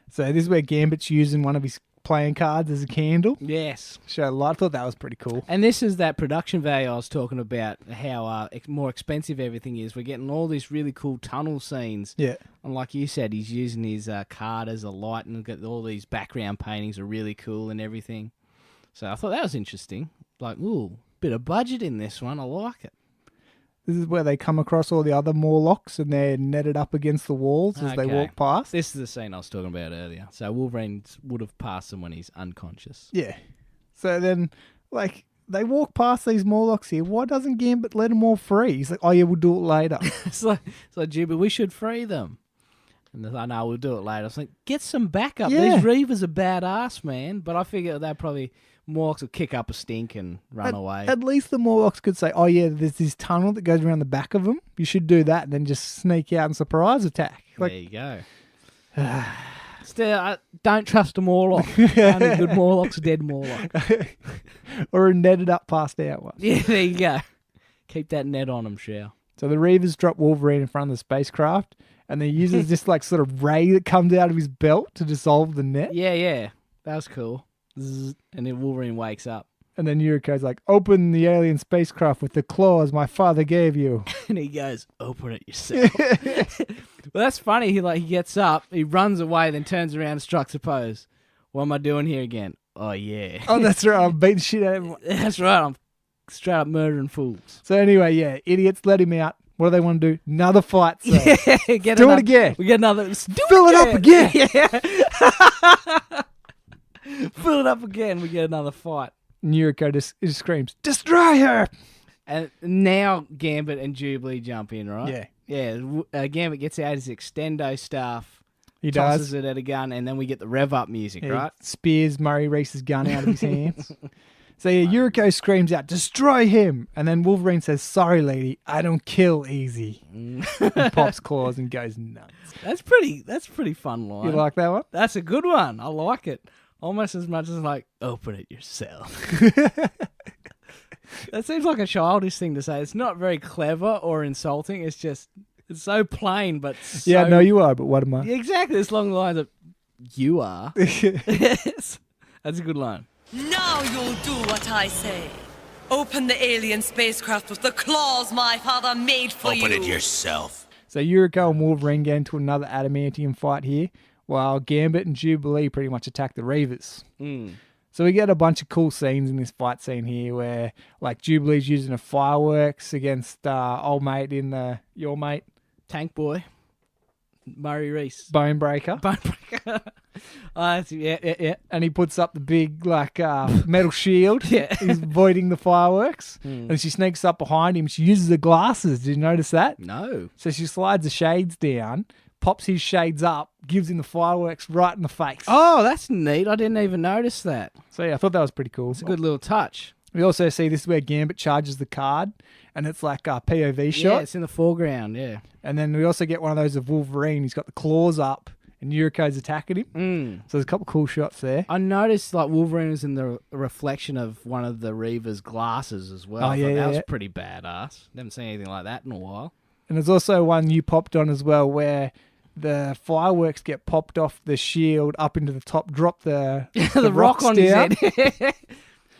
So this is where Gambit's using one of his playing cards as a candle. Yes. Show light. I thought that was pretty cool. And this is that production value I was talking about, how more expensive everything is. We're getting all these really cool tunnel scenes. Yeah. And like you said, he's using his card as a light, and got all these background paintings are really cool and everything. So I thought that was interesting. Like, ooh, bit of budget in this one. I like it. This is where they come across all the other Morlocks and they're netted up against the walls as they walk past. This is the scene I was talking about earlier. So Wolverine would have passed him when he's unconscious. Yeah. So then, like, they walk past these Morlocks here. Why doesn't Gambit let them all free? He's like, oh, yeah, we'll do it later. It's like Jubilee, we should free them. And they're like, no, we'll do it later. I was like, get some backup. Yeah. These Reavers are badass, man. But I figure they'd probably... Morlocks will kick up a stink and run away. At least the Morlocks could say, oh, yeah, there's this tunnel that goes around the back of them. You should do that and then just sneak out and surprise attack. Like, there you go. Still, don't trust a Morlock. Only good Morlock's a dead Morlock. Or a netted up passed out one. Yeah, there you go. Keep that net on them, Shao. So the Reavers drop Wolverine in front of the spacecraft and then uses this like sort of ray that comes out of his belt to dissolve the net. Yeah. That was cool. Zzz, and then Wolverine wakes up. And then Yuriko's like, open the alien spacecraft with the claws my father gave you. And he goes, open it yourself. Well, that's funny. He gets up, he runs away, then turns around and strikes a pose. What am I doing here again? Oh, yeah. Oh, that's right. I'm beating shit out of everyone. That's right. I'm straight up murdering fools. So anyway, yeah, idiots let him out. What do they want to do? Another fight. So. Yeah, do it again. We get another. Fill it up again. Yeah. Fill it up again. We get another fight. Yuriko just screams, destroy her! And now Gambit and Jubilee jump in, right? Yeah. Yeah. Gambit gets out his extendo staff. He tosses does. it at a gun, and then we get the rev up music, right? Spears Murray Reese's gun out of his hands. So yeah, Yuriko screams out, destroy him! And then Wolverine says, sorry, lady, I don't kill easy. And pops claws and goes nuts. That's pretty fun line. You like that one? That's a good one. I like it. Almost as much as like, open it yourself. That seems like a childish thing to say. It's not very clever or insulting. It's so plain, but so... Yeah, no, you are, but what am I? Exactly. It's along the lines of, you are. Yes. That's a good line. Now you'll do what I say. Open the alien spacecraft with the claws my father made for you. Open it yourself. So Yuriko and Wolverine get into another adamantium fight here, while Gambit and Jubilee pretty much attack the Reavers. So we get a bunch of cool scenes in this fight scene here where, like, Jubilee's using a fireworks against old mate your mate. Tank Boy. Murray Reese. Bonebreaker. Yeah. And he puts up the big, like, metal shield. Yeah. He's avoiding the fireworks. And she sneaks up behind him. She uses the glasses. Did you notice that? No. So she slides the shades down, pops his shades up, gives him the fireworks right in the face. Oh, that's neat. I didn't even notice that. So yeah, I thought that was pretty cool. It's a good little touch. We also see this is where Gambit charges the card, and it's like a POV shot. Yeah, it's in the foreground, yeah. And then we also get one of those of Wolverine. He's got the claws up, and Yuriko's attacking him. So there's a couple cool shots there. I noticed like Wolverine was in the reflection of one of the Reavers' glasses as well. Oh, yeah, that was yeah. pretty badass. Haven't seen anything like that in a while. And there's also one you popped on as well where the fireworks get popped off the shield up into the top, drop the rock on down. his head.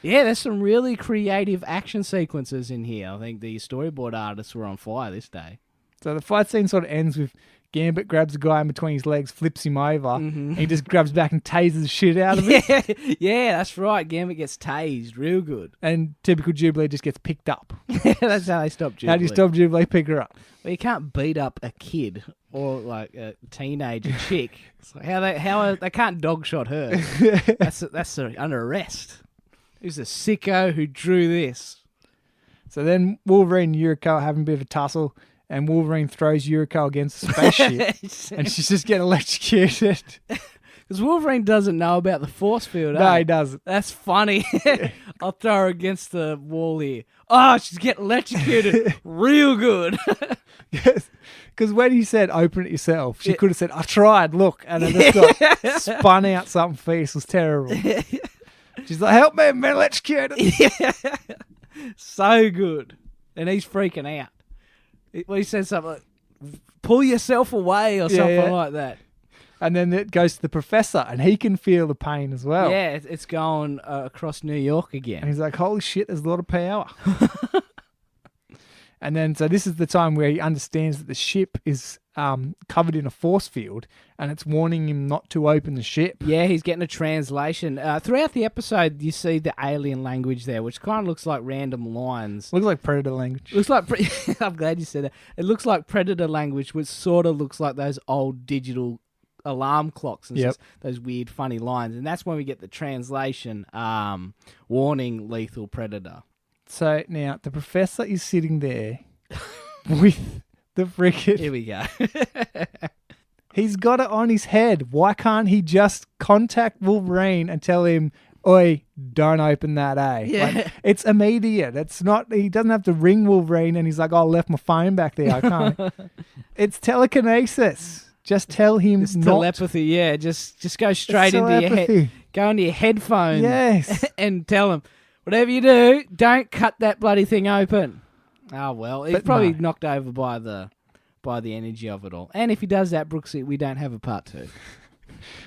Yeah, there's some really creative action sequences in here. I think the storyboard artists were on fire this day. So the fight scene sort of ends with Gambit grabs a guy in between his legs, flips him over, and he just grabs back and tases the shit out of him. Yeah, that's right. Gambit gets tased real good. And typical Jubilee just gets picked up. That's how they stop Jubilee. How do you stop Jubilee? Pick her up. Well, you can't beat up a kid or like a teenager chick. It's like they can't dog shot her. That's under arrest. Who's the sicko who drew this? So then Wolverine and Yuriko are having a bit of a tussle, and Wolverine throws Yuriko against the spaceship, and she's just getting electrocuted. Because Wolverine doesn't know about the force field. No, he doesn't. That's funny. I'll throw her against the wall here. Oh, she's getting electrocuted real good. Yes. Because when he said open it yourself, she could have said, I tried, look. And it just got spun out something fierce. It was terrible. She's like, help me, I'm electrocuted. So good. And he's freaking out. He says something like, pull yourself away or something like that. And then it goes to the professor, and he can feel the pain as well. Yeah, it's going across New York again. And he's like, holy shit, there's a lot of power. And then, so this is the time where he understands that the ship is covered in a force field, and it's warning him not to open the ship. Yeah, he's getting a translation. Throughout the episode, you see the alien language there, which kind of looks like random lines. Looks like Predator language. Looks like I'm glad you said that. It looks like Predator language, which sort of looks like those old digital alarm clocks and just those weird, funny lines. And that's when we get the translation, warning lethal predator. So now the professor is sitting there with the freaking... Here we go. He's got it on his head. Why can't he just contact Wolverine and tell him, oi, don't open that, eh? Yeah. Like, it's immediate. It's not... He doesn't have to ring Wolverine and he's like, oh, I left my phone back there. I can't. It's telekinesis. Just tell him It's not... telepathy, yeah. Just go straight into your head. Go into your headphone. Yes. And tell him, whatever you do, don't cut that bloody thing open. Oh, well. He's probably knocked over by the energy of it all. And if he does that, Brooksy, we don't have a part 2.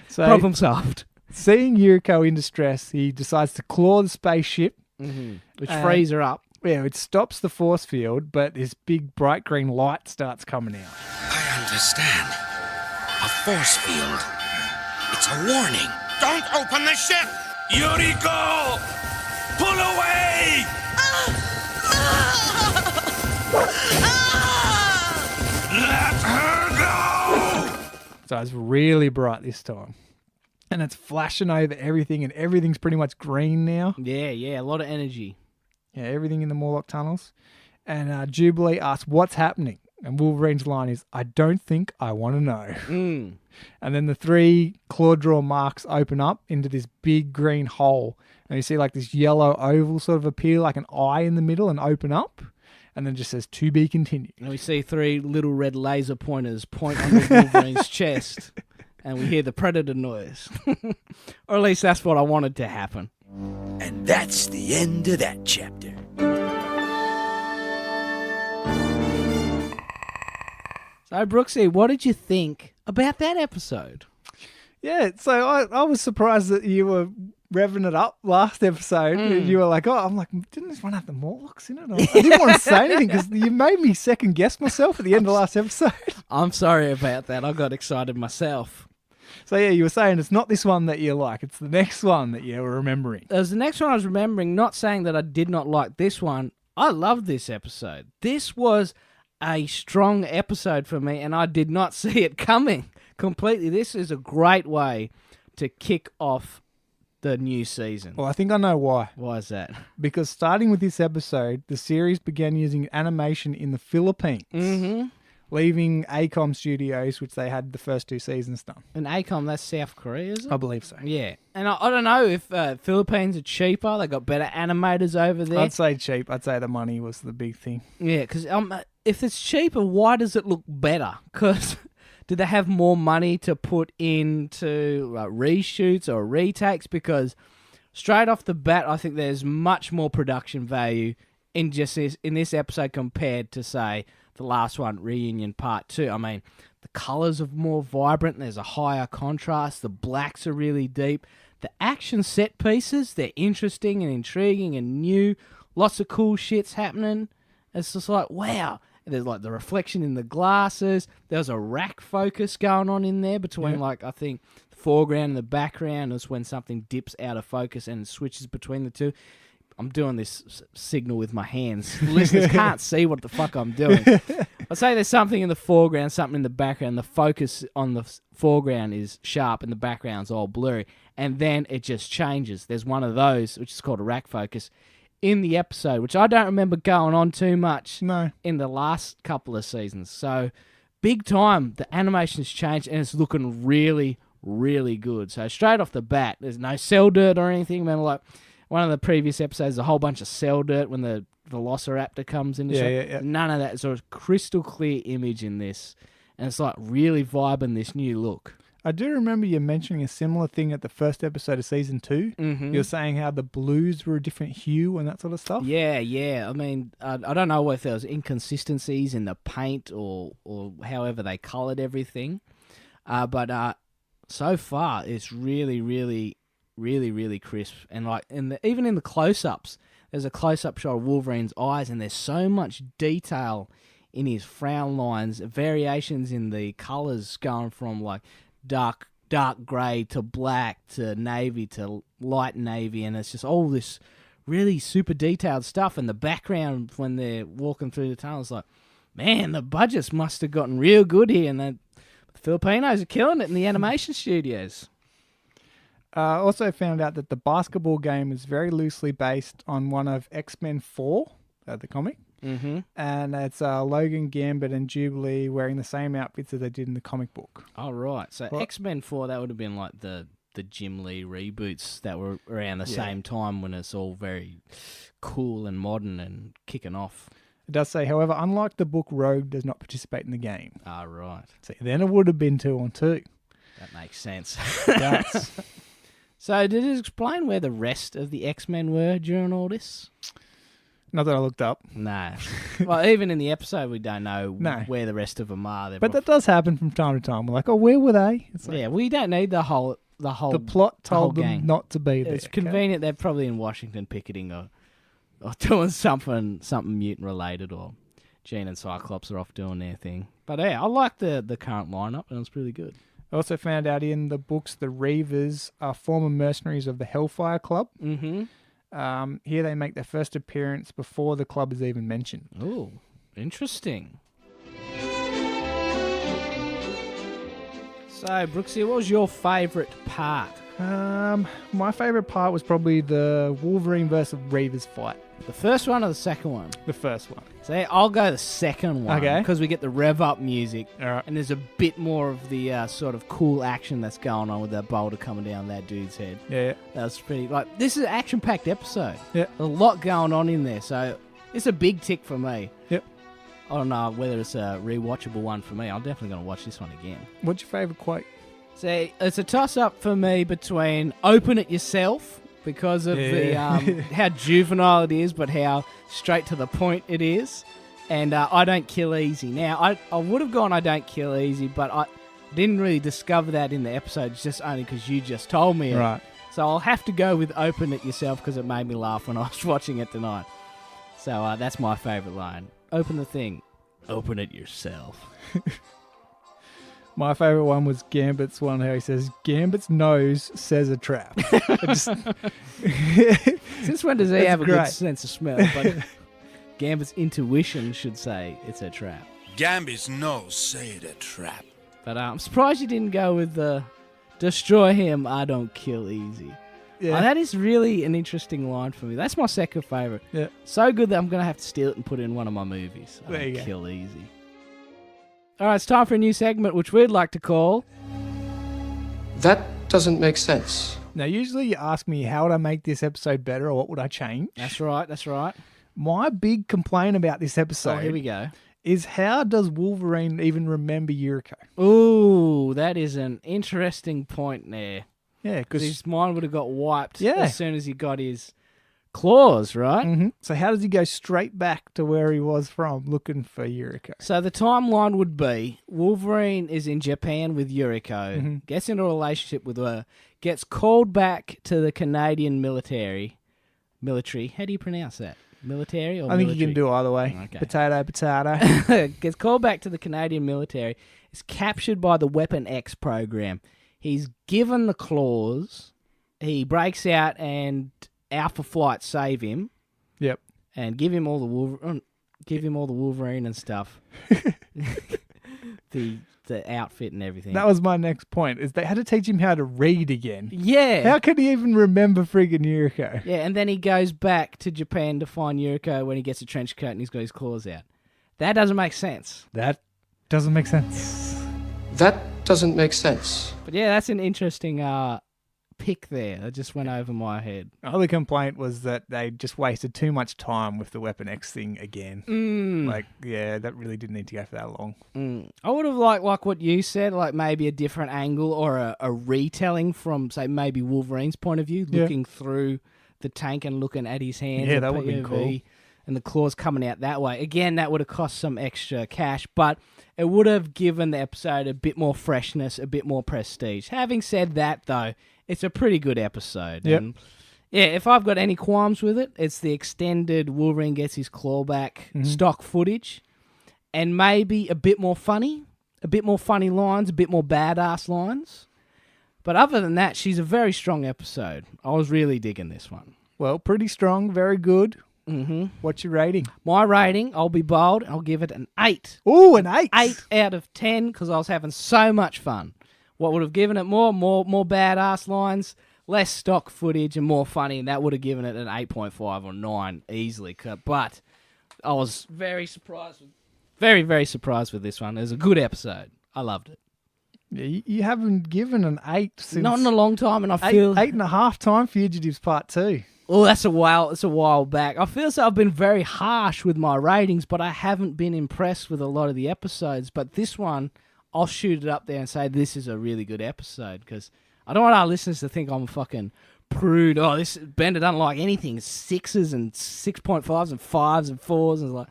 So, problem solved. Seeing Yuriko in distress, he decides to claw the spaceship. Which frees her up. Yeah, it stops the force field, but this big bright green light starts coming out. I understand. A force field. It's a warning. Don't open the ship! Yuriko! Pull away! Let her go! So it's really bright this time. And it's flashing over everything, and everything's pretty much green now. Yeah, a lot of energy. Yeah, everything in the Morlock tunnels. And Jubilee asks, what's happening? And Wolverine's line is, I don't think I want to know. And then the 3 claw draw marks open up into this big green hole. And you see like this yellow oval sort of appear like an eye in the middle and open up. And then it just says, to be continued. And we see 3 little red laser pointers point on Wolverine's chest. And we hear the predator noise. Or at least that's what I wanted to happen. And that's the end of that chapter. So, Brooksy, what did you think about that episode? Yeah, so I was surprised that you were revving it up last episode. And you were like, oh, I'm like, didn't this one have the Morlocks in it? I didn't want to say anything because you made me second guess myself at the end of last episode. I'm sorry about that. I got excited myself. So, yeah, you were saying it's not this one that you like. It's the next one that you were remembering. As the next one I was remembering, not saying that I did not like this one. I loved this episode. This was a strong episode for me, and I did not see it coming completely. This is a great way to kick off the new season. Well, I think I know why. Why is that? Because starting with this episode, the series began using animation in the Philippines, leaving ACOM Studios, which they had the first 2 seasons done. And ACOM, that's South Korea, is it? I believe so. Yeah. And I don't know if Philippines are cheaper. They got better animators over there. I'd say cheap. I'd say the money was the big thing. Yeah, because if it's cheaper, why does it look better? Because do they have more money to put into reshoots or retakes? Because straight off the bat, I think there's much more production value in this episode compared to, say, the last one, Reunion Part 2. I mean, the colours are more vibrant. There's a higher contrast. The blacks are really deep. The action set pieces, they're interesting and intriguing and new. Lots of cool shit's happening. It's just like, wow. There's like the reflection in the glasses. There's a rack focus going on in there between like, I think, the foreground and the background. Is when something dips out of focus and switches between the two. I'm doing this signal with my hands. Listeners can't see what the fuck I'm doing. I'd say there's something in the foreground, something in the background. The focus on the foreground is sharp and the background's all blurry. And then it just changes. There's one of those, which is called a rack focus, in the episode, which I don't remember going on too much in the last couple of seasons. So, big time. The animation's changed and it's looking really, really good. So straight off the bat, there's no cell dirt or anything. Remember, like one of the previous episodes, a whole bunch of cell dirt when the Velociraptor comes in. Yeah. None of that. Sort of crystal clear image in this, and it's like really vibing this new look. I do remember you mentioning a similar thing at the first episode of season 2. Mm-hmm. You're saying how the blues were a different hue and that sort of stuff. Yeah. I mean, I don't know if there was inconsistencies in the paint or however they coloured everything, but so far it's really, really, really, really crisp. And like even in the close-ups, there's a close-up shot of Wolverine's eyes, and there's so much detail in his frown lines, variations in the colours going from like dark grey to black to navy to light navy, and it's just all this really super detailed stuff. And the background when they're walking through the tunnel, it's like, man, the budgets must have gotten real good here, and the Filipinos are killing it in the animation studios. I also found out that the basketball game is very loosely based on one of X-Men 4, the comic. Mm-hmm. And it's Logan, Gambit, and Jubilee wearing the same outfits as they did in the comic book. Oh, right. So X-Men 4, that would have been like the Jim Lee reboots that were around the same time when it's all very cool and modern and kicking off. It does say, however, unlike the book, Rogue does not participate in the game. Ah, right. So then it would have been 2-on-2. That makes sense. That's... So did it explain where the rest of the X-Men were during all this? Not that I looked up. No. Well, even in the episode, we don't know No. where the rest of them are. But that does happen from time to time. We're like, oh, where were they? It's like, yeah, we don't need the whole. The plot told whole them gang. not to be there. It's convenient. They're probably in Washington picketing or doing something mutant related, or Jean and Cyclops are off doing their thing. But yeah, I like the current lineup, and it's really good. I also found out in the books the Reavers are former mercenaries of the Hellfire Club. Mm-hmm. Here they make their first appearance before the club is even mentioned. Oh, interesting. So, Brooksy, what was your favourite part? My favourite part was probably the Wolverine versus Reavers fight. The first one or the second one? The first one. So I'll go the second one. Okay. Because we get the rev up music. All right. And there's a bit more of the sort of cool action that's going on with that boulder coming down that dude's head. Yeah. That was pretty... Like, this is an action-packed episode. Yeah. There's a lot going on in there, so it's a big tick for me. Yep. I don't know whether it's a rewatchable one for me. I'm definitely going to watch this one again. What's your favourite quote? See, it's a toss-up for me between open it yourself because of the how juvenile it is, but how straight to the point it is, and I don't kill easy. Now, I would have gone I don't kill easy, but I didn't really discover that in the episode, just only because you just told me it. Right. So I'll have to go with open it yourself because it made me laugh when I was watching it tonight. So that's my favourite line. Open the thing. Open it yourself. My favourite one was Gambit's one, how he says, Gambit's nose says a trap. Since when does he have a great. good sense of smell? But Gambit's intuition should say it's a trap. Gambit's nose say it a trap. But I'm surprised you didn't go with the destroy him, I don't kill easy. Yeah. Oh, that is really an interesting line for me. That's my second favourite. Yeah. So good that I'm going to have to steal it and put it in one of my movies. I There don't you go. kill easy. All right, it's time for a new segment, which we'd like to call... That doesn't make sense. Now, usually you ask me how would I make this episode better or what would I change? That's right. My big complaint about this episode Here we go. is how does Wolverine even remember Yuriko? Ooh, that is an interesting point there. Yeah, Because because his mind would have got wiped Yeah. as soon as he got his claws, right? So how does he go straight back to where he was from looking for Yuriko? So the timeline would be Wolverine is in Japan with Yuriko, gets into a relationship with her, gets called back to the Canadian military. How do you pronounce that? Military or I think military? you can do either way. Okay. Potato. Gets called back to the Canadian military, is captured by the Weapon X program. He's given the claws, he breaks out and Alpha Flight save him. Yep. And give him all the Wolverine and stuff. the outfit and everything. That was my next point, is they had to teach him how to read again. Yeah. How could he even remember friggin' Yuriko? Yeah, and then he goes back to Japan to find Yuriko when he gets a trench coat and he's got his claws out. That doesn't make sense. That doesn't make sense. That doesn't make sense. But yeah, that's an interesting pick there. That just went over my head. Other complaint was that they just wasted too much time with the Weapon X thing again. Like, yeah, that really didn't need to go for that long. I would have liked, like what you said, like maybe a different angle or a retelling from, say, maybe Wolverine's point of view, looking through the tank and looking at his hands. Yeah, that would be cool. And the claws coming out that way. Again, that would have cost some extra cash, but it would have given the episode a bit more freshness, a bit more prestige. Having said that, though, it's a pretty good episode. Yep. And yeah, if I've got any qualms with it, it's the extended Wolverine gets his claw back stock footage, and maybe a bit more funny lines, a bit more badass lines. But other than that, she's a very strong episode. I was really digging this one. Well, pretty strong, very good. What's your rating? My rating, I'll be bold, I'll give it an 8. Ooh, an 8. 8 out of 10 because I was having so much fun. What would have given it more badass lines, less stock footage and more funny, and that would have given it an 8.5 or 9 easily. But I was very surprised, very surprised with this one. It was a good episode. I loved it. Yeah, you haven't given an 8 since... Not in a long time, and I feel... 8.5 time Fugitives Part 2. Oh, that's a while back. I feel so I've been very harsh with my ratings, but I haven't been impressed with a lot of the episodes. But this one, I'll shoot it up there and say this is a really good episode because I don't want our listeners to think I'm a fucking prude. Oh, this Bender doesn't like anything. 6s and 6.5s and 5s and 4s. And like,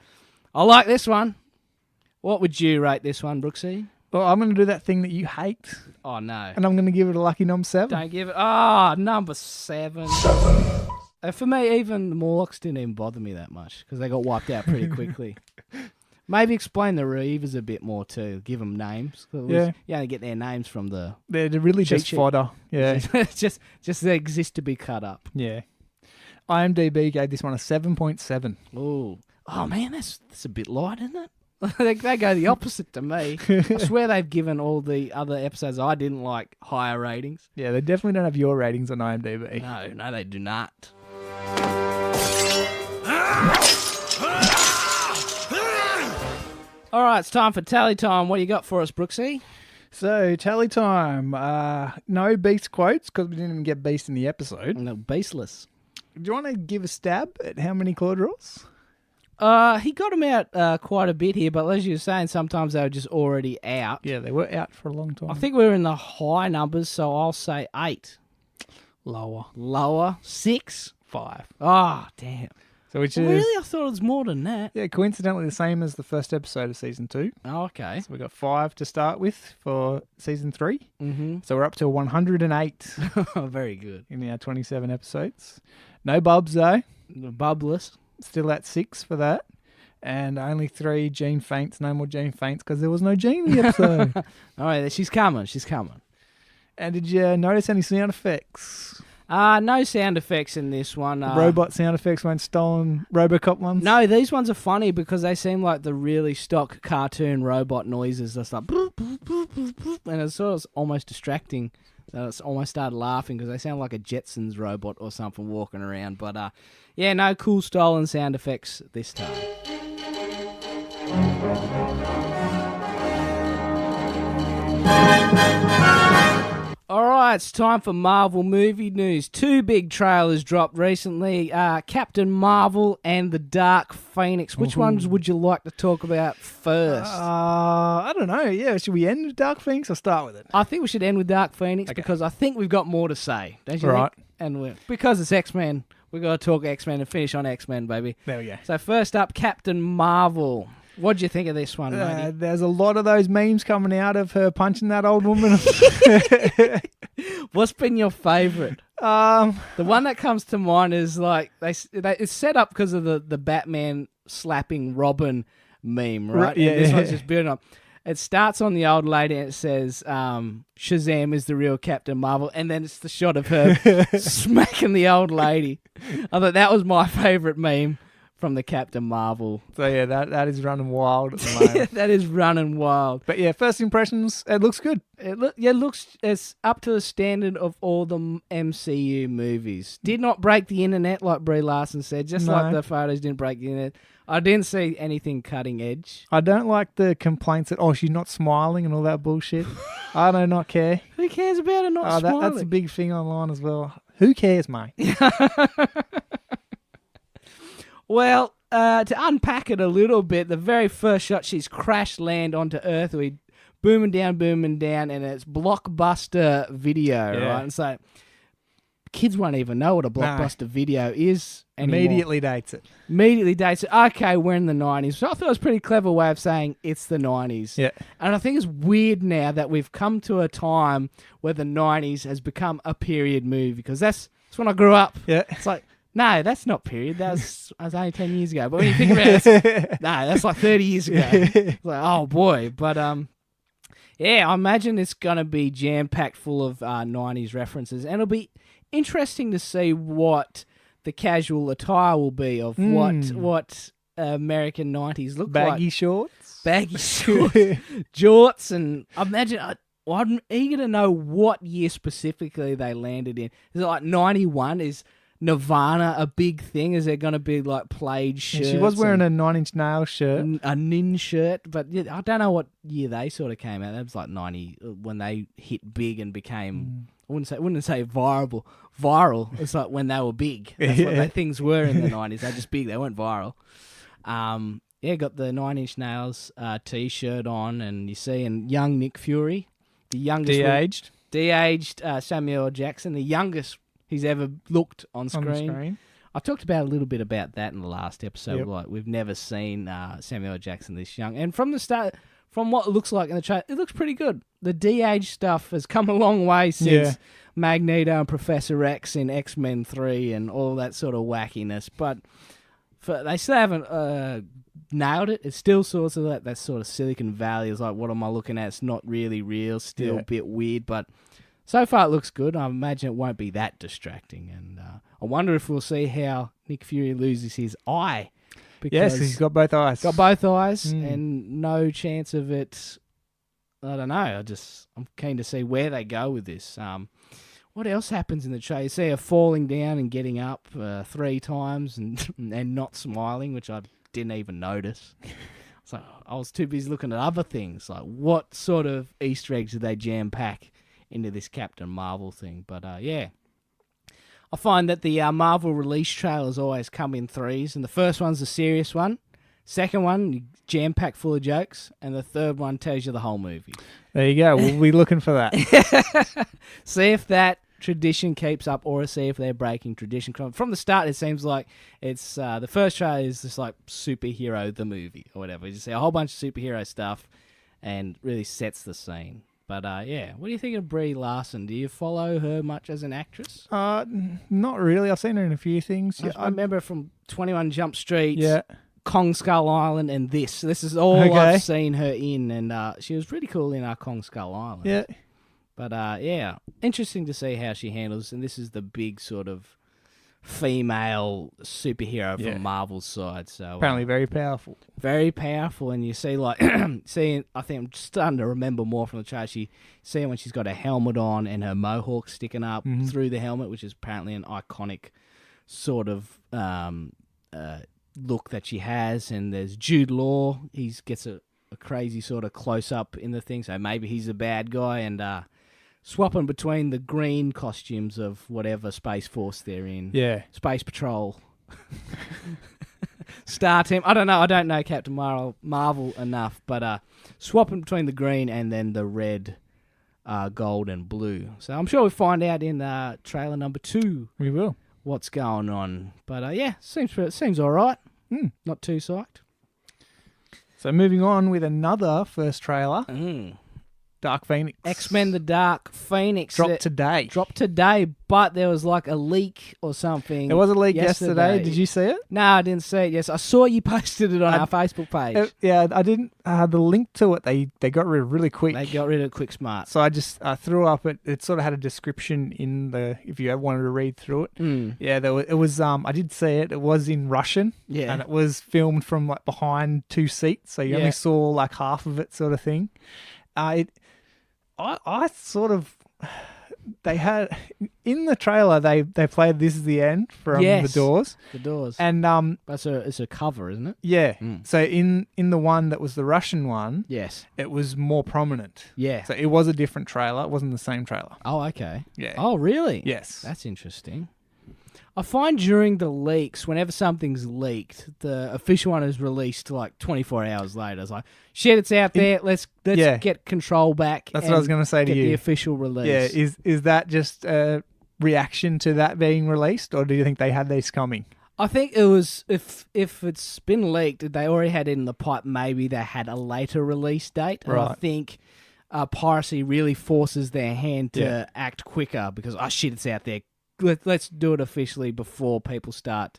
I like this one. What would you rate this one, Brooksy? Well, I'm going to do that thing that you hate. Oh, no. And I'm going to give it a lucky number 7. Don't give it... number 7. For me, even the Morlocks didn't even bother me that much because they got wiped out pretty quickly. Maybe explain the Reavers a bit more too. Give them names. Yeah. You only get their names from the... They're really just sheet. fodder. Yeah. just they exist to be cut up. Yeah. IMDb gave this one a 7.7. Ooh. Oh, man, that's a bit light, isn't it? They go the opposite to me. I swear they've given all the other episodes I didn't like higher ratings. Yeah, they definitely don't have your ratings on IMDb. No, they do not. All right, it's time for tally time. What do you got for us, Brooksy? So, tally time. No Beast quotes because we didn't even get Beast in the episode. No, beastless. Do you want to give a stab at how many claw draws? He got them out quite a bit here, but as you were saying, sometimes they were just already out. Yeah, they were out for a long time. I think we were in the high numbers, so I'll say 8. Lower. 6? 5. Oh, damn. So which is... Really? I thought it was more than that. Yeah, coincidentally the same as the first episode of Season 2. Oh, okay. So we got 5 to start with for Season 3. Mm-hmm. So we're up to 108. Very good. In our 27 episodes. No bubs, though. Bubless. Still at 6 for that. And only 3 Jean faints. No more Jean faints because there was no Jean in the episode. All right, she's coming. And did you notice any sound effects? No sound effects in this one. Robot sound effects weren't stolen Robocop ones? No, these ones are funny because they seem like the really stock cartoon robot noises. That's like... Boop, boop, boop, boop, boop, and it's sort of almost distracting. So it's almost started laughing because they sound like a Jetsons robot or something walking around. But yeah, no cool stolen sound effects this time. All right, it's time for Marvel movie news. 2 big trailers dropped recently, Captain Marvel and the Dark Phoenix. Which ones would you like to talk about first? I don't know. Yeah, should we end with Dark Phoenix or start with it? I think we should end with Dark Phoenix because I think we've got more to say. Don't you think? And because it's X-Men, we've got to talk X-Men and finish on X-Men, baby. There we go. So first up, Captain Marvel. What do you think of this one, matey? There's a lot of those memes coming out of her punching that old woman. What's been your favourite? The one that comes to mind is like it's set up because of the Batman slapping Robin meme, right? Yeah, and this one's just building up. It starts on the old lady and it says, Shazam is the real Captain Marvel, and then it's the shot of her smacking the old lady. I thought that was my favourite meme from the Captain Marvel. So yeah, that is running wild at the moment. That is running wild. But yeah, first impressions, it looks good. It's up to the standard of all the MCU movies. Did not break the internet like Brie Larson said, just like the photos didn't break the internet. I didn't see anything cutting edge. I don't like the complaints that, she's not smiling and all that bullshit. I do not care. Who cares about her not smiling? That's a big thing online as well. Who cares, mate? Well, to unpack it a little bit, the very first shot, she's crash land onto Earth. We booming down, and it's blockbuster video, right? And so kids won't even know what a blockbuster video is anymore. Immediately dates it. Okay, we're in the 90s. So I thought it was a pretty clever way of saying it's the 90s. Yeah. And I think it's weird now that we've come to a time where the 90s has become a period movie, because that's when I grew up. Yeah. It's like, no, that's not period. That was only 10 years ago. But when you think about it, that's like 30 years ago. It's like, oh boy. But yeah, I imagine it's going to be jam-packed full of 90s references. And it'll be interesting to see what the casual attire will be of what American 90s look like. Baggy shorts, jorts, and I imagine I'm eager to know what year specifically they landed in. Is it like 91? Is Nirvana a big thing? Is there going to be like plaid shirts? She was wearing a 9 Inch Nails shirt. A Nin shirt, but I don't know what year they sort of came out. That was like 90 when they hit big and became... I wouldn't say viral. It's like when they were big. That's what things were in the 90s. They're just big. They weren't viral. Got the 9 Inch Nails T-shirt on, and you see, and young Nick Fury, the youngest... De-aged Samuel L. Jackson, the youngest he's ever looked on screen. I talked about a little bit about that in the last episode. Yep. Like, we've never seen Samuel L. Jackson this young. And from the start... From what it looks like in the trailer, it looks pretty good. The de-age stuff has come a long way since Magneto and Professor X in X-Men 3 and all that sort of wackiness. But they still haven't nailed it. It's still sort of that sort of Silicon Valley. It's like, what am I looking at? It's not really real. Still a bit weird. But so far it looks good. I imagine it won't be that distracting. And I wonder if we'll see how Nick Fury loses his eye. Yes, he's got both eyes. And no chance of it. I don't know. I'm keen to see where they go with this. What else happens in the trailer? You see her falling down and getting up 3 times and not smiling, which I didn't even notice. So I was too busy looking at other things, like what sort of Easter eggs did they jam pack into this Captain Marvel thing? But yeah. I find that the Marvel release trailers always come in 3s, and the first one's the serious one, second one jam-packed full of jokes, and the third one tells you the whole movie. There you go. We'll be looking for that. See if that tradition keeps up, or see if they're breaking tradition. From the start, it seems like it's the first trailer is just like superhero the movie or whatever. You just see a whole bunch of superhero stuff, and really sets the scene. But yeah, what do you think of Brie Larson? Do you follow her much as an actress? Not really. I've seen her in a few things. I remember from 21 Jump Street, Kong Skull Island, and this. This is all I've seen her in, and she was pretty cool in Kong Skull Island. Yeah. But yeah, interesting to see how she handles, and this is the big sort of female superhero from Marvel's side. So apparently very powerful. Very powerful, and you see like I think I'm starting to remember more from the trailer. You see when she's got a helmet on and her mohawk sticking up through the helmet, which is apparently an iconic sort of look that she has. And there's Jude Law. He gets a crazy sort of close up in the thing, so maybe he's a bad guy. And swapping between the green costumes of whatever Space Force they're in. Yeah. Space Patrol. Star Team. I don't know. I don't know Captain Marvel enough, but swapping between the green and then the red, gold and blue. So I'm sure we'll find out in trailer number 2. We will. What's going on. But yeah, seems all right. Not too psyched. So moving on with another first trailer. Dark Phoenix. X-Men The Dark Phoenix. Dropped today. Dropped today, but there was like a leak or something. There was a leak yesterday. Did you see it? No, I didn't see it. Yes, I saw you posted it on our Facebook page. Yeah, I didn't. The link to it, they got rid of really quick. They got rid of it quick smart. So I threw up it. It sort of had a description in the, if you ever wanted to read through it. Mm. Yeah, it was. I did see it. It was in Russian. Yeah. And it was filmed from like behind two seats, so you only saw like half of it, sort of thing. I sort of, they had in the trailer they played "This Is the End" from The Doors. The Doors. And it's a cover, isn't it? Yeah. Mm. So in the one that was the Russian one, yes, it was more prominent. Yeah. So it was a different trailer. It wasn't the same trailer. Oh, okay. Yeah. Oh, really? Yes. That's interesting. I find during the leaks, whenever something's leaked, the official one is released like 24 hours later. It's like, shit, it's out there. Let's get control back. That's what I was going to say to you. Get the official release. Yeah. Is that just a reaction to that being released, or do you think they had these coming? I think it was, if it's been leaked, they already had it in the pipe. Maybe they had a later release date. And Right. I think piracy really forces their hand to act quicker because, oh shit, it's out there. Let's do it officially before people start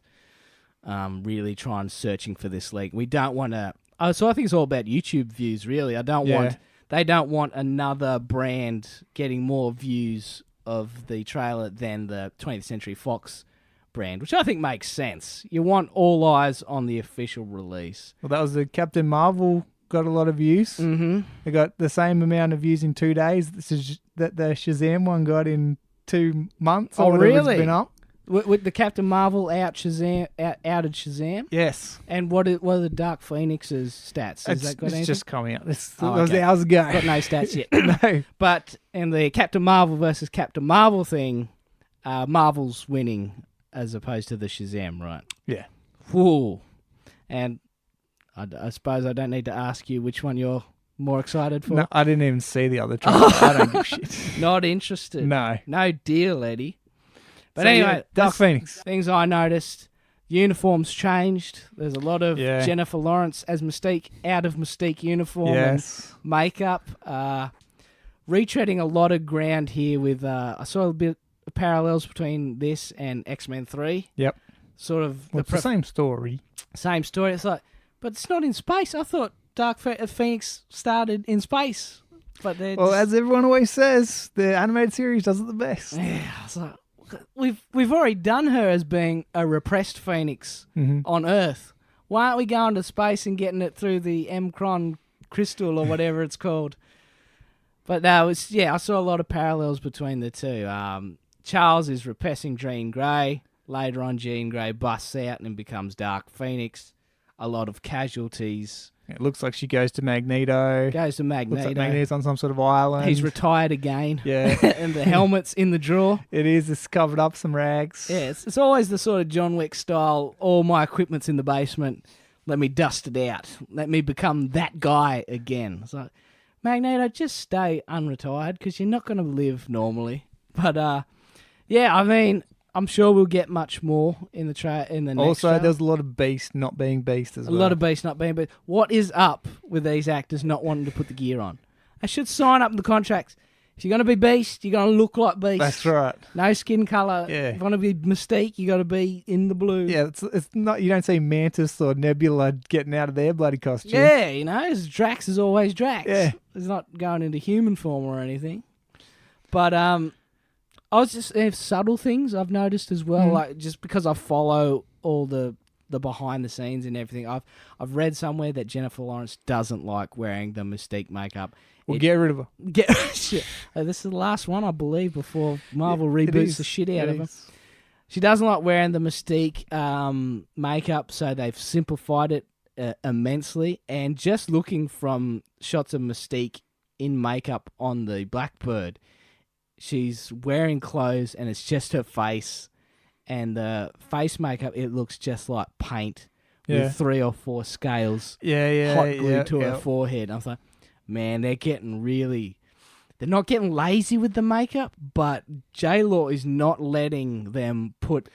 really trying searching for this leak. We don't want to. So I think it's all about YouTube views, really. They don't want another brand getting more views of the trailer than the 20th Century Fox brand, which I think makes sense. You want all eyes on the official release. Well, that was the Captain Marvel. Got a lot of views. Mm-hmm. They got the same amount of views in 2 days that the Shazam one got in 2 months. Oh, really? It's been up. With the Captain Marvel outed Shazam? Yes. And what are the Dark Phoenix's stats? Has that got anything? It's just coming out. That Oh, was okay. hours ago. Got no stats yet. No. But in the Captain Marvel versus Captain Marvel thing, Marvel's winning as opposed to the Shazam, right? Yeah. Whoa. And I suppose I don't need to ask you which one you're more excited for. No, I didn't even see the other trailer. I don't give a shit. Not interested. No. No deal, Eddie. But So, anyway, yeah, Dark Phoenix. Things I noticed. Uniforms changed. There's a lot of Jennifer Lawrence as Mystique out of Mystique uniform and makeup. Retreading a lot of ground here with, I saw a bit of parallels between this and X-Men 3. Yep. Sort of. Well, it's the same story. Same story. It's like, but it's not in space. I thought Dark Phoenix started in space. But well, as everyone always says, the animated series does it the best. Yeah, it's like, we've already done her as being a repressed Phoenix on Earth. Why aren't we going to space and getting it through the Mcron crystal or whatever it's called? But no, I saw a lot of parallels between the two. Charles is repressing Jean Grey. Later on, Jean Grey busts out and becomes Dark Phoenix. A lot of casualties. It looks like she goes to Magneto. Goes to Magneto. Looks like Magneto's on some sort of island. He's retired again. Yeah. And the helmet's in the drawer. It is. It's covered up some rags. Yeah, it's always the sort of John Wick style, all my equipment's in the basement, let me dust it out. Let me become that guy again. It's like, Magneto, just stay unretired because you're not going to live normally. But, yeah, I mean, I'm sure we'll get much more in the next Also, trailer. there's a lot of Beast not being Beast as well. A lot of Beast not being Beast. What is up with these actors not wanting to put the gear on? They should sign up in the contracts. If you're going to be Beast, you're going to look like Beast. That's right. No skin colour. Yeah. If you want to be Mystique, you got to be in the blue. Yeah, it's not. You don't see Mantis or Nebula getting out of their bloody costume. Yeah, you know, Drax is always Drax. Yeah. He's not going into human form or anything. But I was just subtle things I've noticed as well, like just because I follow all the behind the scenes and everything. I've read somewhere that Jennifer Lawrence doesn't like wearing the Mystique makeup. Well, get rid of her. Shit. This is the last one, I believe, before Marvel reboots the shit out of her. She doesn't like wearing the Mystique makeup, so they've simplified it immensely. And just looking from shots of Mystique in makeup on the Blackbird, she's wearing clothes and it's just her face. And the face makeup, it looks just like paint with 3 or 4 scales hot glued to her forehead. I was like, man, they're getting really they're not getting lazy with the makeup, but J-Law is not letting them put...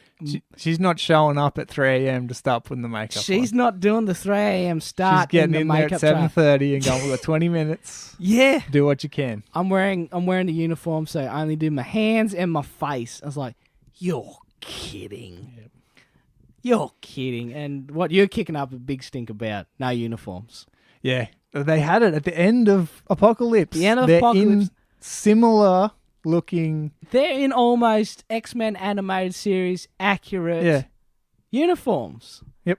She's not showing up at 3 a.m. to start putting the makeup She's on. not doing the 3 a.m. start. She's getting in in the there at makeup 7:30 and going, we've got 20 minutes. Yeah. Do what you can. I'm wearing the uniform, so I only do my hands and my face. I was like, you're kidding. Yep. You're kidding. And what you're kicking up a big stink about, no uniforms. Yeah. They had it at the end of Apocalypse. The end of They're Apocalypse. in similar looking... They're in almost X-Men animated series accurate uniforms. Yep.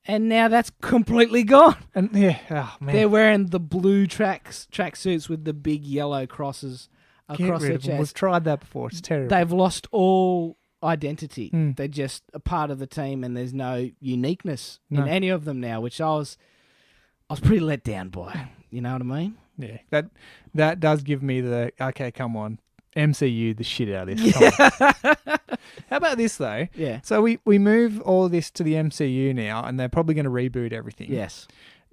And now that's completely gone. And oh man. They're wearing the blue tracksuits with the big yellow crosses across their Rid of them. chest. We've tried that before. It's terrible. They've lost all identity. They're just a part of the team, and there's no uniqueness in any of them now, which I was pretty let down by. You know what I mean? Yeah. That does give me the, okay, come on, MCU the shit out of this. Yeah. How about this, though? Yeah. So we move all this to the MCU now, and they're probably going to reboot everything. Yes.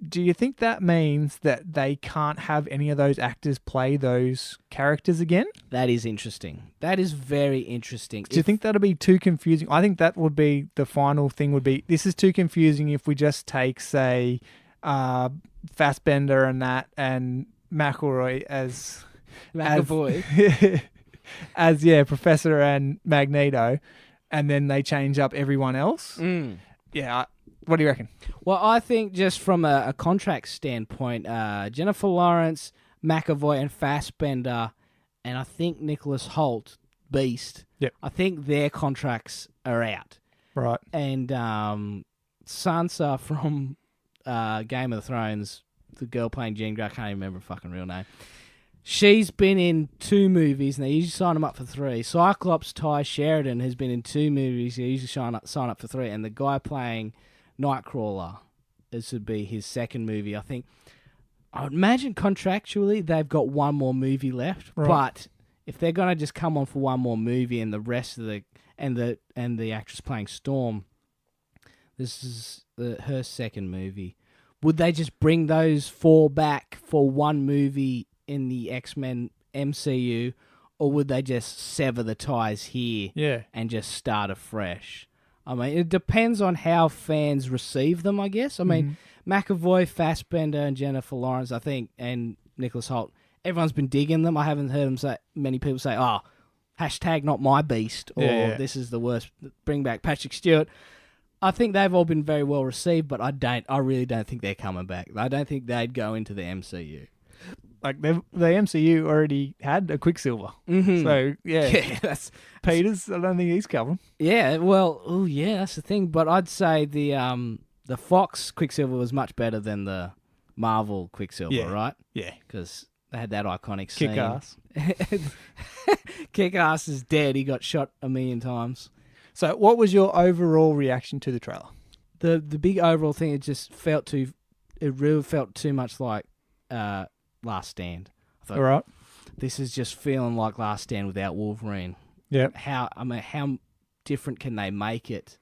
Do you think that means that they can't have any of those actors play those characters again? That is interesting. That is very interesting. Do you think that'll be too confusing? I think that would be the final thing would be, this is too confusing if we just take, say, Fassbender and that, and McElroy as... McAvoy. as Professor and Magneto, and then they change up everyone else. Yeah, what do you reckon? Well, I think just from a contract standpoint, Jennifer Lawrence, McAvoy, and Fassbender, and I think Nicholas Hoult, Beast. Yep. I think their contracts are out. Right. And Sansa from Game of Thrones, the girl playing Jean Grey, I can't even remember her fucking real name. She's been in 2 movies, and they usually sign them up for 3. Cyclops Ty Sheridan has been in 2 movies. They usually sign up for 3. And the guy playing Nightcrawler, this would be his 2nd movie. I think, I would imagine contractually they've got 1 more movie left. Right. But if they're going to just come on for 1 more movie and the rest of and the actress playing Storm, this is her 2nd movie. Would they just bring those 4 back for 1 movie in the X-Men MCU, or would they just sever the ties here and just start afresh? I mean, it depends on how fans receive them, I guess. I mean, McAvoy, Fassbender, and Jennifer Lawrence, I think, and Nicholas Hoult, everyone's been digging them. I haven't heard many people say, oh, hashtag not my beast, or this is the worst, bring back Patrick Stewart. I think they've all been very well received, but I really don't think they're coming back. I don't think they'd go into the MCU. Like the MCU already had a Quicksilver, so that's Peters. I don't think he's coming. Yeah, well, that's the thing. But I'd say the Fox Quicksilver was much better than the Marvel Quicksilver, right? Yeah, because they had that iconic scene. Kick-Ass. Kick-Ass is dead. He got shot 1,000,000 times. So, what was your overall reaction to the trailer? The big overall thing, it really felt too much like Last Stand. I thought, All right. This is just feeling like Last Stand without Wolverine. Yeah. How different can they make it?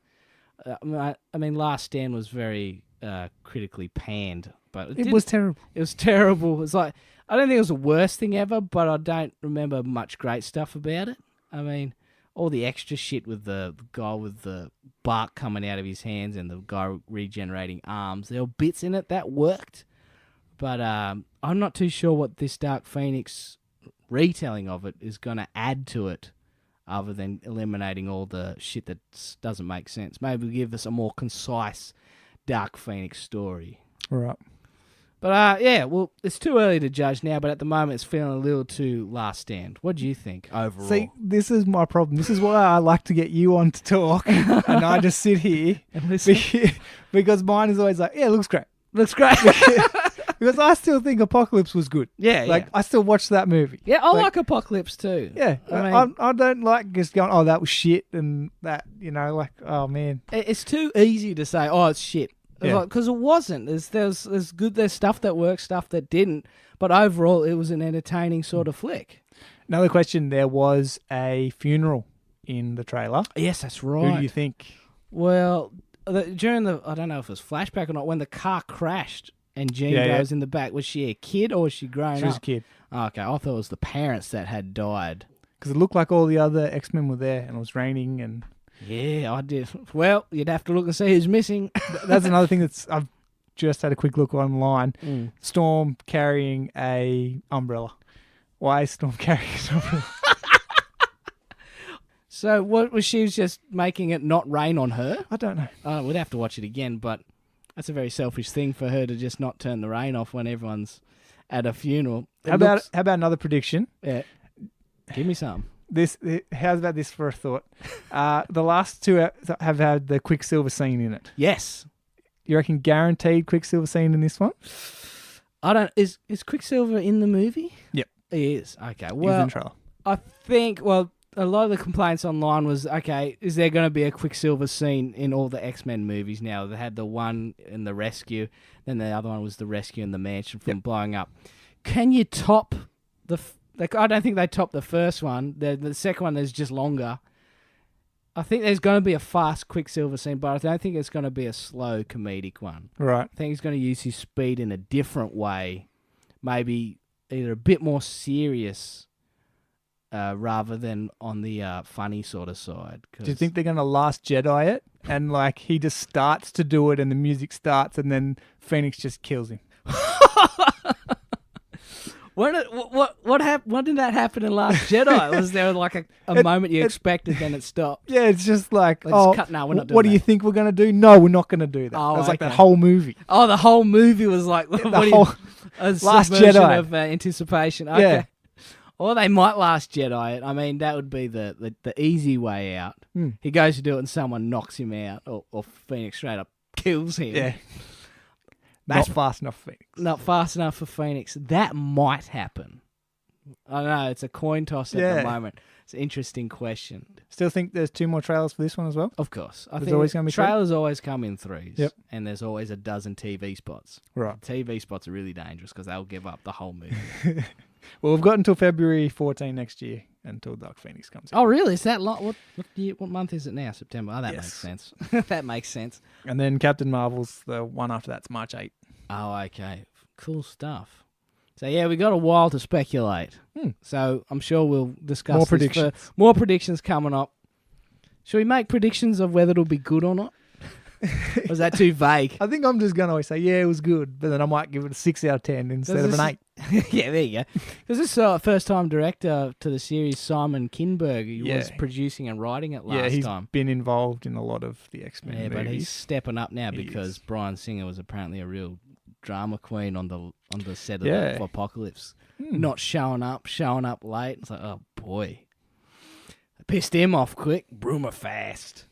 I mean, Last Stand was very critically panned, but it was terrible. It was terrible. It was like, I don't think it was the worst thing ever, but I don't remember much great stuff about it. I mean, all the extra shit with the guy with the bark coming out of his hands and the guy regenerating arms, there were bits in it that worked. But I'm not too sure what this Dark Phoenix retelling of it is going to add to it, other than eliminating all the shit that doesn't make sense. Maybe give us a more concise Dark Phoenix story. All right. But well, it's too early to judge now, but at the moment it's feeling a little too Last Stand. What do you think overall? See, this is my problem. This is why I like to get you on to talk, and I just sit here and listen. Because mine is always like, yeah, it looks great. Looks great. Because I still think Apocalypse was good. Yeah, I still watch that movie. Yeah, I like Apocalypse too. Yeah, I don't like just going, oh, that was shit, and that, like, oh man. It's too easy to say, oh, it's shit. Because it wasn't. There's stuff that worked, stuff that didn't. But overall, it was an entertaining sort of flick. Another question, there was a funeral in the trailer. Yes, that's right. Who do you think? Well, during I don't know if it was flashback or not, when the car crashed and Jean Grey's in the back. Was she a kid or was she grown up? She was a kid. Oh, okay, I thought it was the parents that had died. Because it looked like all the other X-Men were there, and it was raining, and Yeah, I did. Well, you'd have to look and see who's missing. that's another thing I've just had a quick look online. Storm carrying a umbrella. Why is Storm carrying an umbrella? So what was she just making it not rain on her? I don't know. We'd have to watch it again, but that's a very selfish thing for her to just not turn the rain off when everyone's at a funeral. How about another prediction? Yeah, give me some. How's about this for a thought? The last two have had the Quicksilver scene in it. Yes. You reckon guaranteed Quicksilver scene in this one? I don't. Is Quicksilver in the movie? Yep. He is. Okay. He was Well, in the trailer. I think. Well, a lot of the complaints online was, okay, is there going to be a Quicksilver scene in all the X-Men movies now? They had the one in the rescue, then the other one was the rescue in the mansion from blowing up. Can you top the? I don't think they topped the first one. The second one is just longer. I think there's going to be a fast Quicksilver scene, but I don't think it's going to be a slow comedic one. Right. I think he's going to use his speed in a different way, maybe either a bit more serious rather than on the funny sort of side. Do you think they're going to Last Jedi it? And like he just starts to do it and the music starts and then Phoenix just kills him? What did that happen in Last Jedi? Was there like a moment you expected, then it stopped? Yeah, it's just like, we're not doing what do you think we're going to do? No, we're not going to do that. Oh, it was like okay. that whole movie. Oh, the whole movie was like The whole Last Jedi of anticipation. Okay. Yeah. Or they might Last Jedi it. I mean, that would be the easy way out. He goes to do it and someone knocks him out, or Phoenix straight up kills him. Yeah. Not fast enough for Phoenix. Not fast enough for Phoenix. That might happen. I don't know. It's a coin toss at the moment. It's an interesting question. Still think there's 2 more trailers for this one as well? Of course. I There's think always gonna be trailers always come in threes. Yep. And there's always a dozen TV spots. Right. TV spots are really dangerous because they'll give up the whole movie. Well, we've got until February 14 next year until Dark Phoenix comes out. Oh, really? Is that long? What month is it now? September. Oh, that Yes. makes sense. That makes sense. And then Captain Marvel's the one after that's March 8. Oh, okay. Cool stuff. So, yeah, we got a while to speculate. So, I'm sure we'll discuss More this predictions. more predictions coming up. Should we make predictions of whether it'll be good or not? Or is that too vague? I think I'm just going to always say, yeah, it was good, but then I might give it a 6 out of 10 instead of an 8. Yeah, there you go. Because this is first-time director to the series, Simon Kinberg. He was producing and writing it last he's time. been involved in a lot of the X-Men movies. But he's stepping up now He because is. Brian Singer was apparently a real drama queen on the set of Apocalypse. Not showing up late. It's like, oh boy. I pissed him off quick. Broomer fast.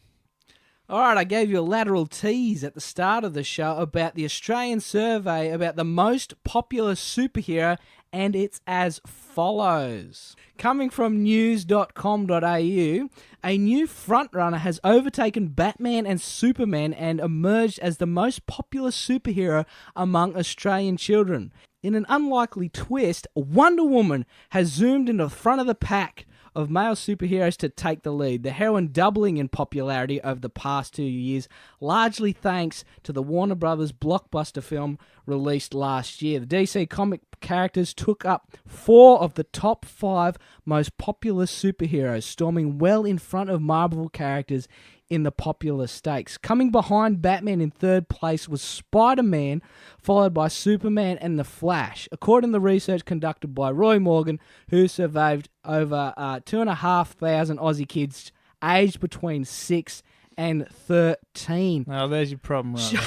All right, I gave you a lateral tease at the start of the show about the Australian survey about the most popular superhero, and it's as follows. Coming from news.com.au, a new frontrunner has overtaken Batman and Superman and emerged as the most popular superhero among Australian children. In an unlikely twist, Wonder Woman has zoomed into the front of the pack of male superheroes to take the lead, the heroine doubling in popularity over the past 2 years, largely thanks to the Warner Brothers blockbuster film released last year. The DC comic characters took up 4 of the top 5 most popular superheroes, storming well in front of Marvel characters in the popular stakes. Coming behind Batman in third place was Spider-Man, followed by Superman and The Flash. According to research conducted by Roy Morgan, who surveyed over 2,500 Aussie kids aged between 6 and 13. Oh, there's your problem right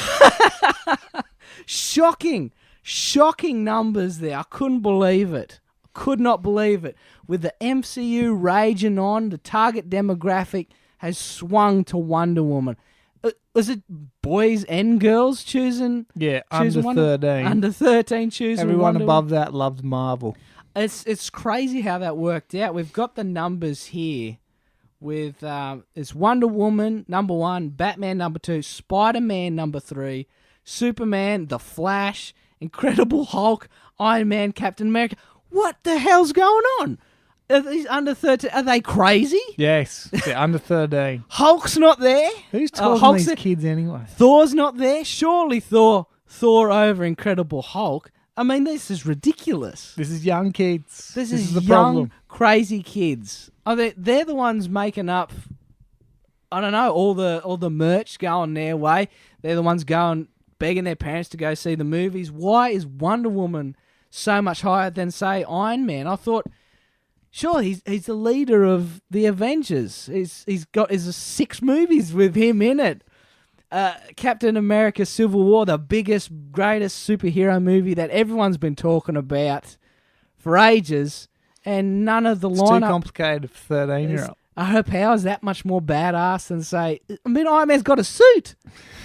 there. Shocking numbers there. I couldn't believe it. Could not believe it. With the MCU raging on, the target demographic has swung to Wonder Woman. Was it boys and girls choosing? Yeah, under 13. Under 13 choosing Everyone Wonder above Woman. that loved Marvel. It's crazy how that worked out. We've got the numbers here. With it's Wonder Woman number 1, Batman number 2, Spider-Man number 3, Superman, The Flash, Incredible Hulk, Iron Man, Captain America. What the hell's going on? Are these under 13? Are they crazy? Yes, they're under 13. Hulk's not there. Who's talking Hulk's these kids anyway? Thor's not there. Surely Thor Thor over Incredible Hulk. I mean, this is ridiculous. This is young kids. This is the young, problem. crazy kids. Oh, they're the ones making up, I don't know, all the merch going their way. They're the ones going, begging their parents to go see the movies. Why is Wonder Woman so much higher than, say, Iron Man? I thought, sure, he's the leader of the Avengers. He's got 6 movies with him in it. Captain America Civil War, the biggest, greatest superhero movie that everyone's been talking about for ages, and none of the lineup... It's too complicated for 13-year-old. Her power's that much more badass than, say... I mean, Iron Man's got a suit.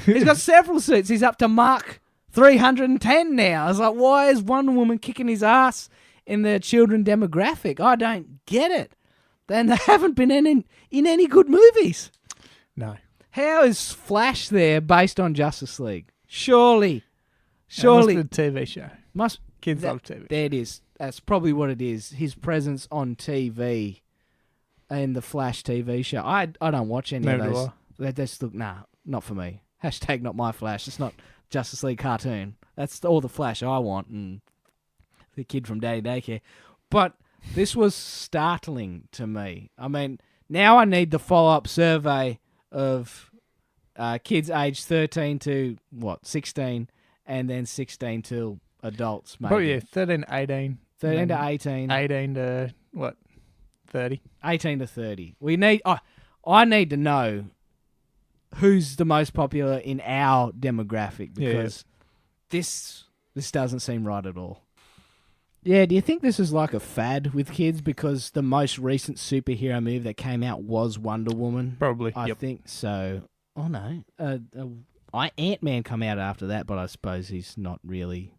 He's got several suits. He's up to Mark 310 now. I was like, why is Wonder Woman kicking his ass in the children demographic? I don't get it. Then they haven't been in any good movies. No. How is Flash there based on Justice League? Surely. It must be a TV show. Kids love TV. There it is. That's probably what it is. His presence on TV in the Flash TV show. I don't watch any of those. They just look, nah, not for me. Hashtag not my Flash. It's not Justice League cartoon. That's all the Flash I want and the kid from Daddy Daycare. But this was startling to me. I mean, now I need the follow-up survey of kids aged 13 to, 16, and then 16 to adults, maybe. Probably, 13 to 18. 13 to 18. 18 to, 30? 18 to 30. I need to know who's the most popular in our demographic, because this doesn't seem right at all. Yeah, do you think this is like a fad with kids because the most recent superhero movie that came out was Wonder Woman? Probably. I think so. Oh, no. Ant-Man come out after that, but I suppose he's not really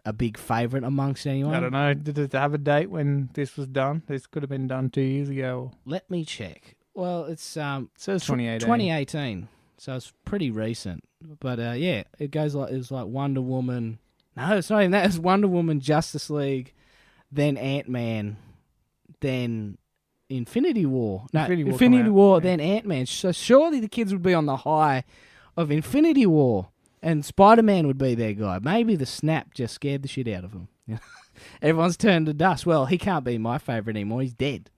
a big favourite amongst anyone. I don't know. Did it have a date when this was done? This could have been done 2 years ago. Let me check. Well, it's says 2018. 2018, so it's pretty recent. But it goes like, it was like Wonder Woman. No, it's not even that. It's Wonder Woman, Justice League, then Ant-Man, then Infinity War. No, Infinity War, then Ant-Man. So surely the kids would be on the high of Infinity War, and Spider-Man would be their guy. Maybe the snap just scared the shit out of them. Everyone's turned to dust. Well, he can't be my favourite anymore. He's dead.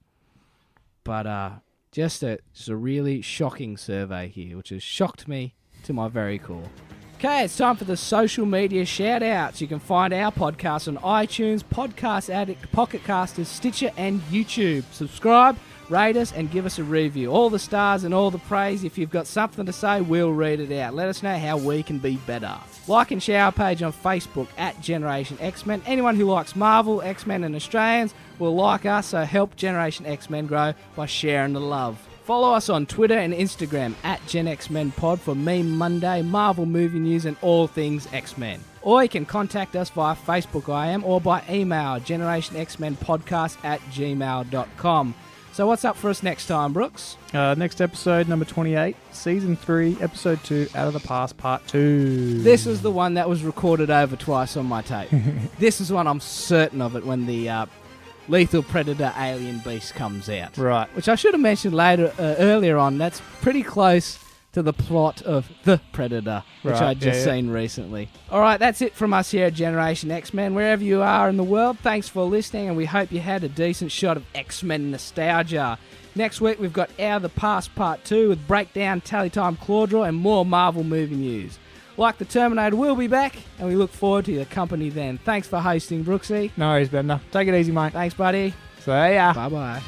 But just a really shocking survey here, which has shocked me to my very core. Okay, it's time for the social media shout-outs. You can find our podcast on iTunes, Podcast Addict, Pocket Casters, Stitcher, and YouTube. Subscribe, rate us, and give us a review. All the stars and all the praise. If you've got something to say, we'll read it out. Let us know how we can be better. Like and share our page on Facebook at Generation X-Men. Anyone who likes Marvel, X-Men, and Australians will like us, so help Generation X-Men grow by sharing the love. Follow us on Twitter and Instagram at GenXmenPod for Meme Monday, Marvel movie news, and all things X-Men. Or you can contact us via Facebook IM or by email, generationxmenpodcast@gmail.com. So what's up for us next time, Brooks? Next episode, number 28, Season 3, Episode 2, Out of the Past, Part 2. This is the one that was recorded over twice on my tape. This is one I'm certain of it when the Lethal Predator Alien Beast comes out. Right. Which I should have mentioned earlier on. That's pretty close to the plot of The Predator, which I'd just seen recently. All right, that's it from us here at Generation X-Men. Wherever you are in the world, thanks for listening, and we hope you had a decent shot of X-Men nostalgia. Next week, we've got Out of the Past Part 2 with Breakdown, Tally Time, Clawdraw, and more Marvel movie news. Like the Terminator, we'll be back, and we look forward to your company then. Thanks for hosting, Brooksy. No worries, Bender. Take it easy, mate. Thanks, buddy. See ya. Bye-bye.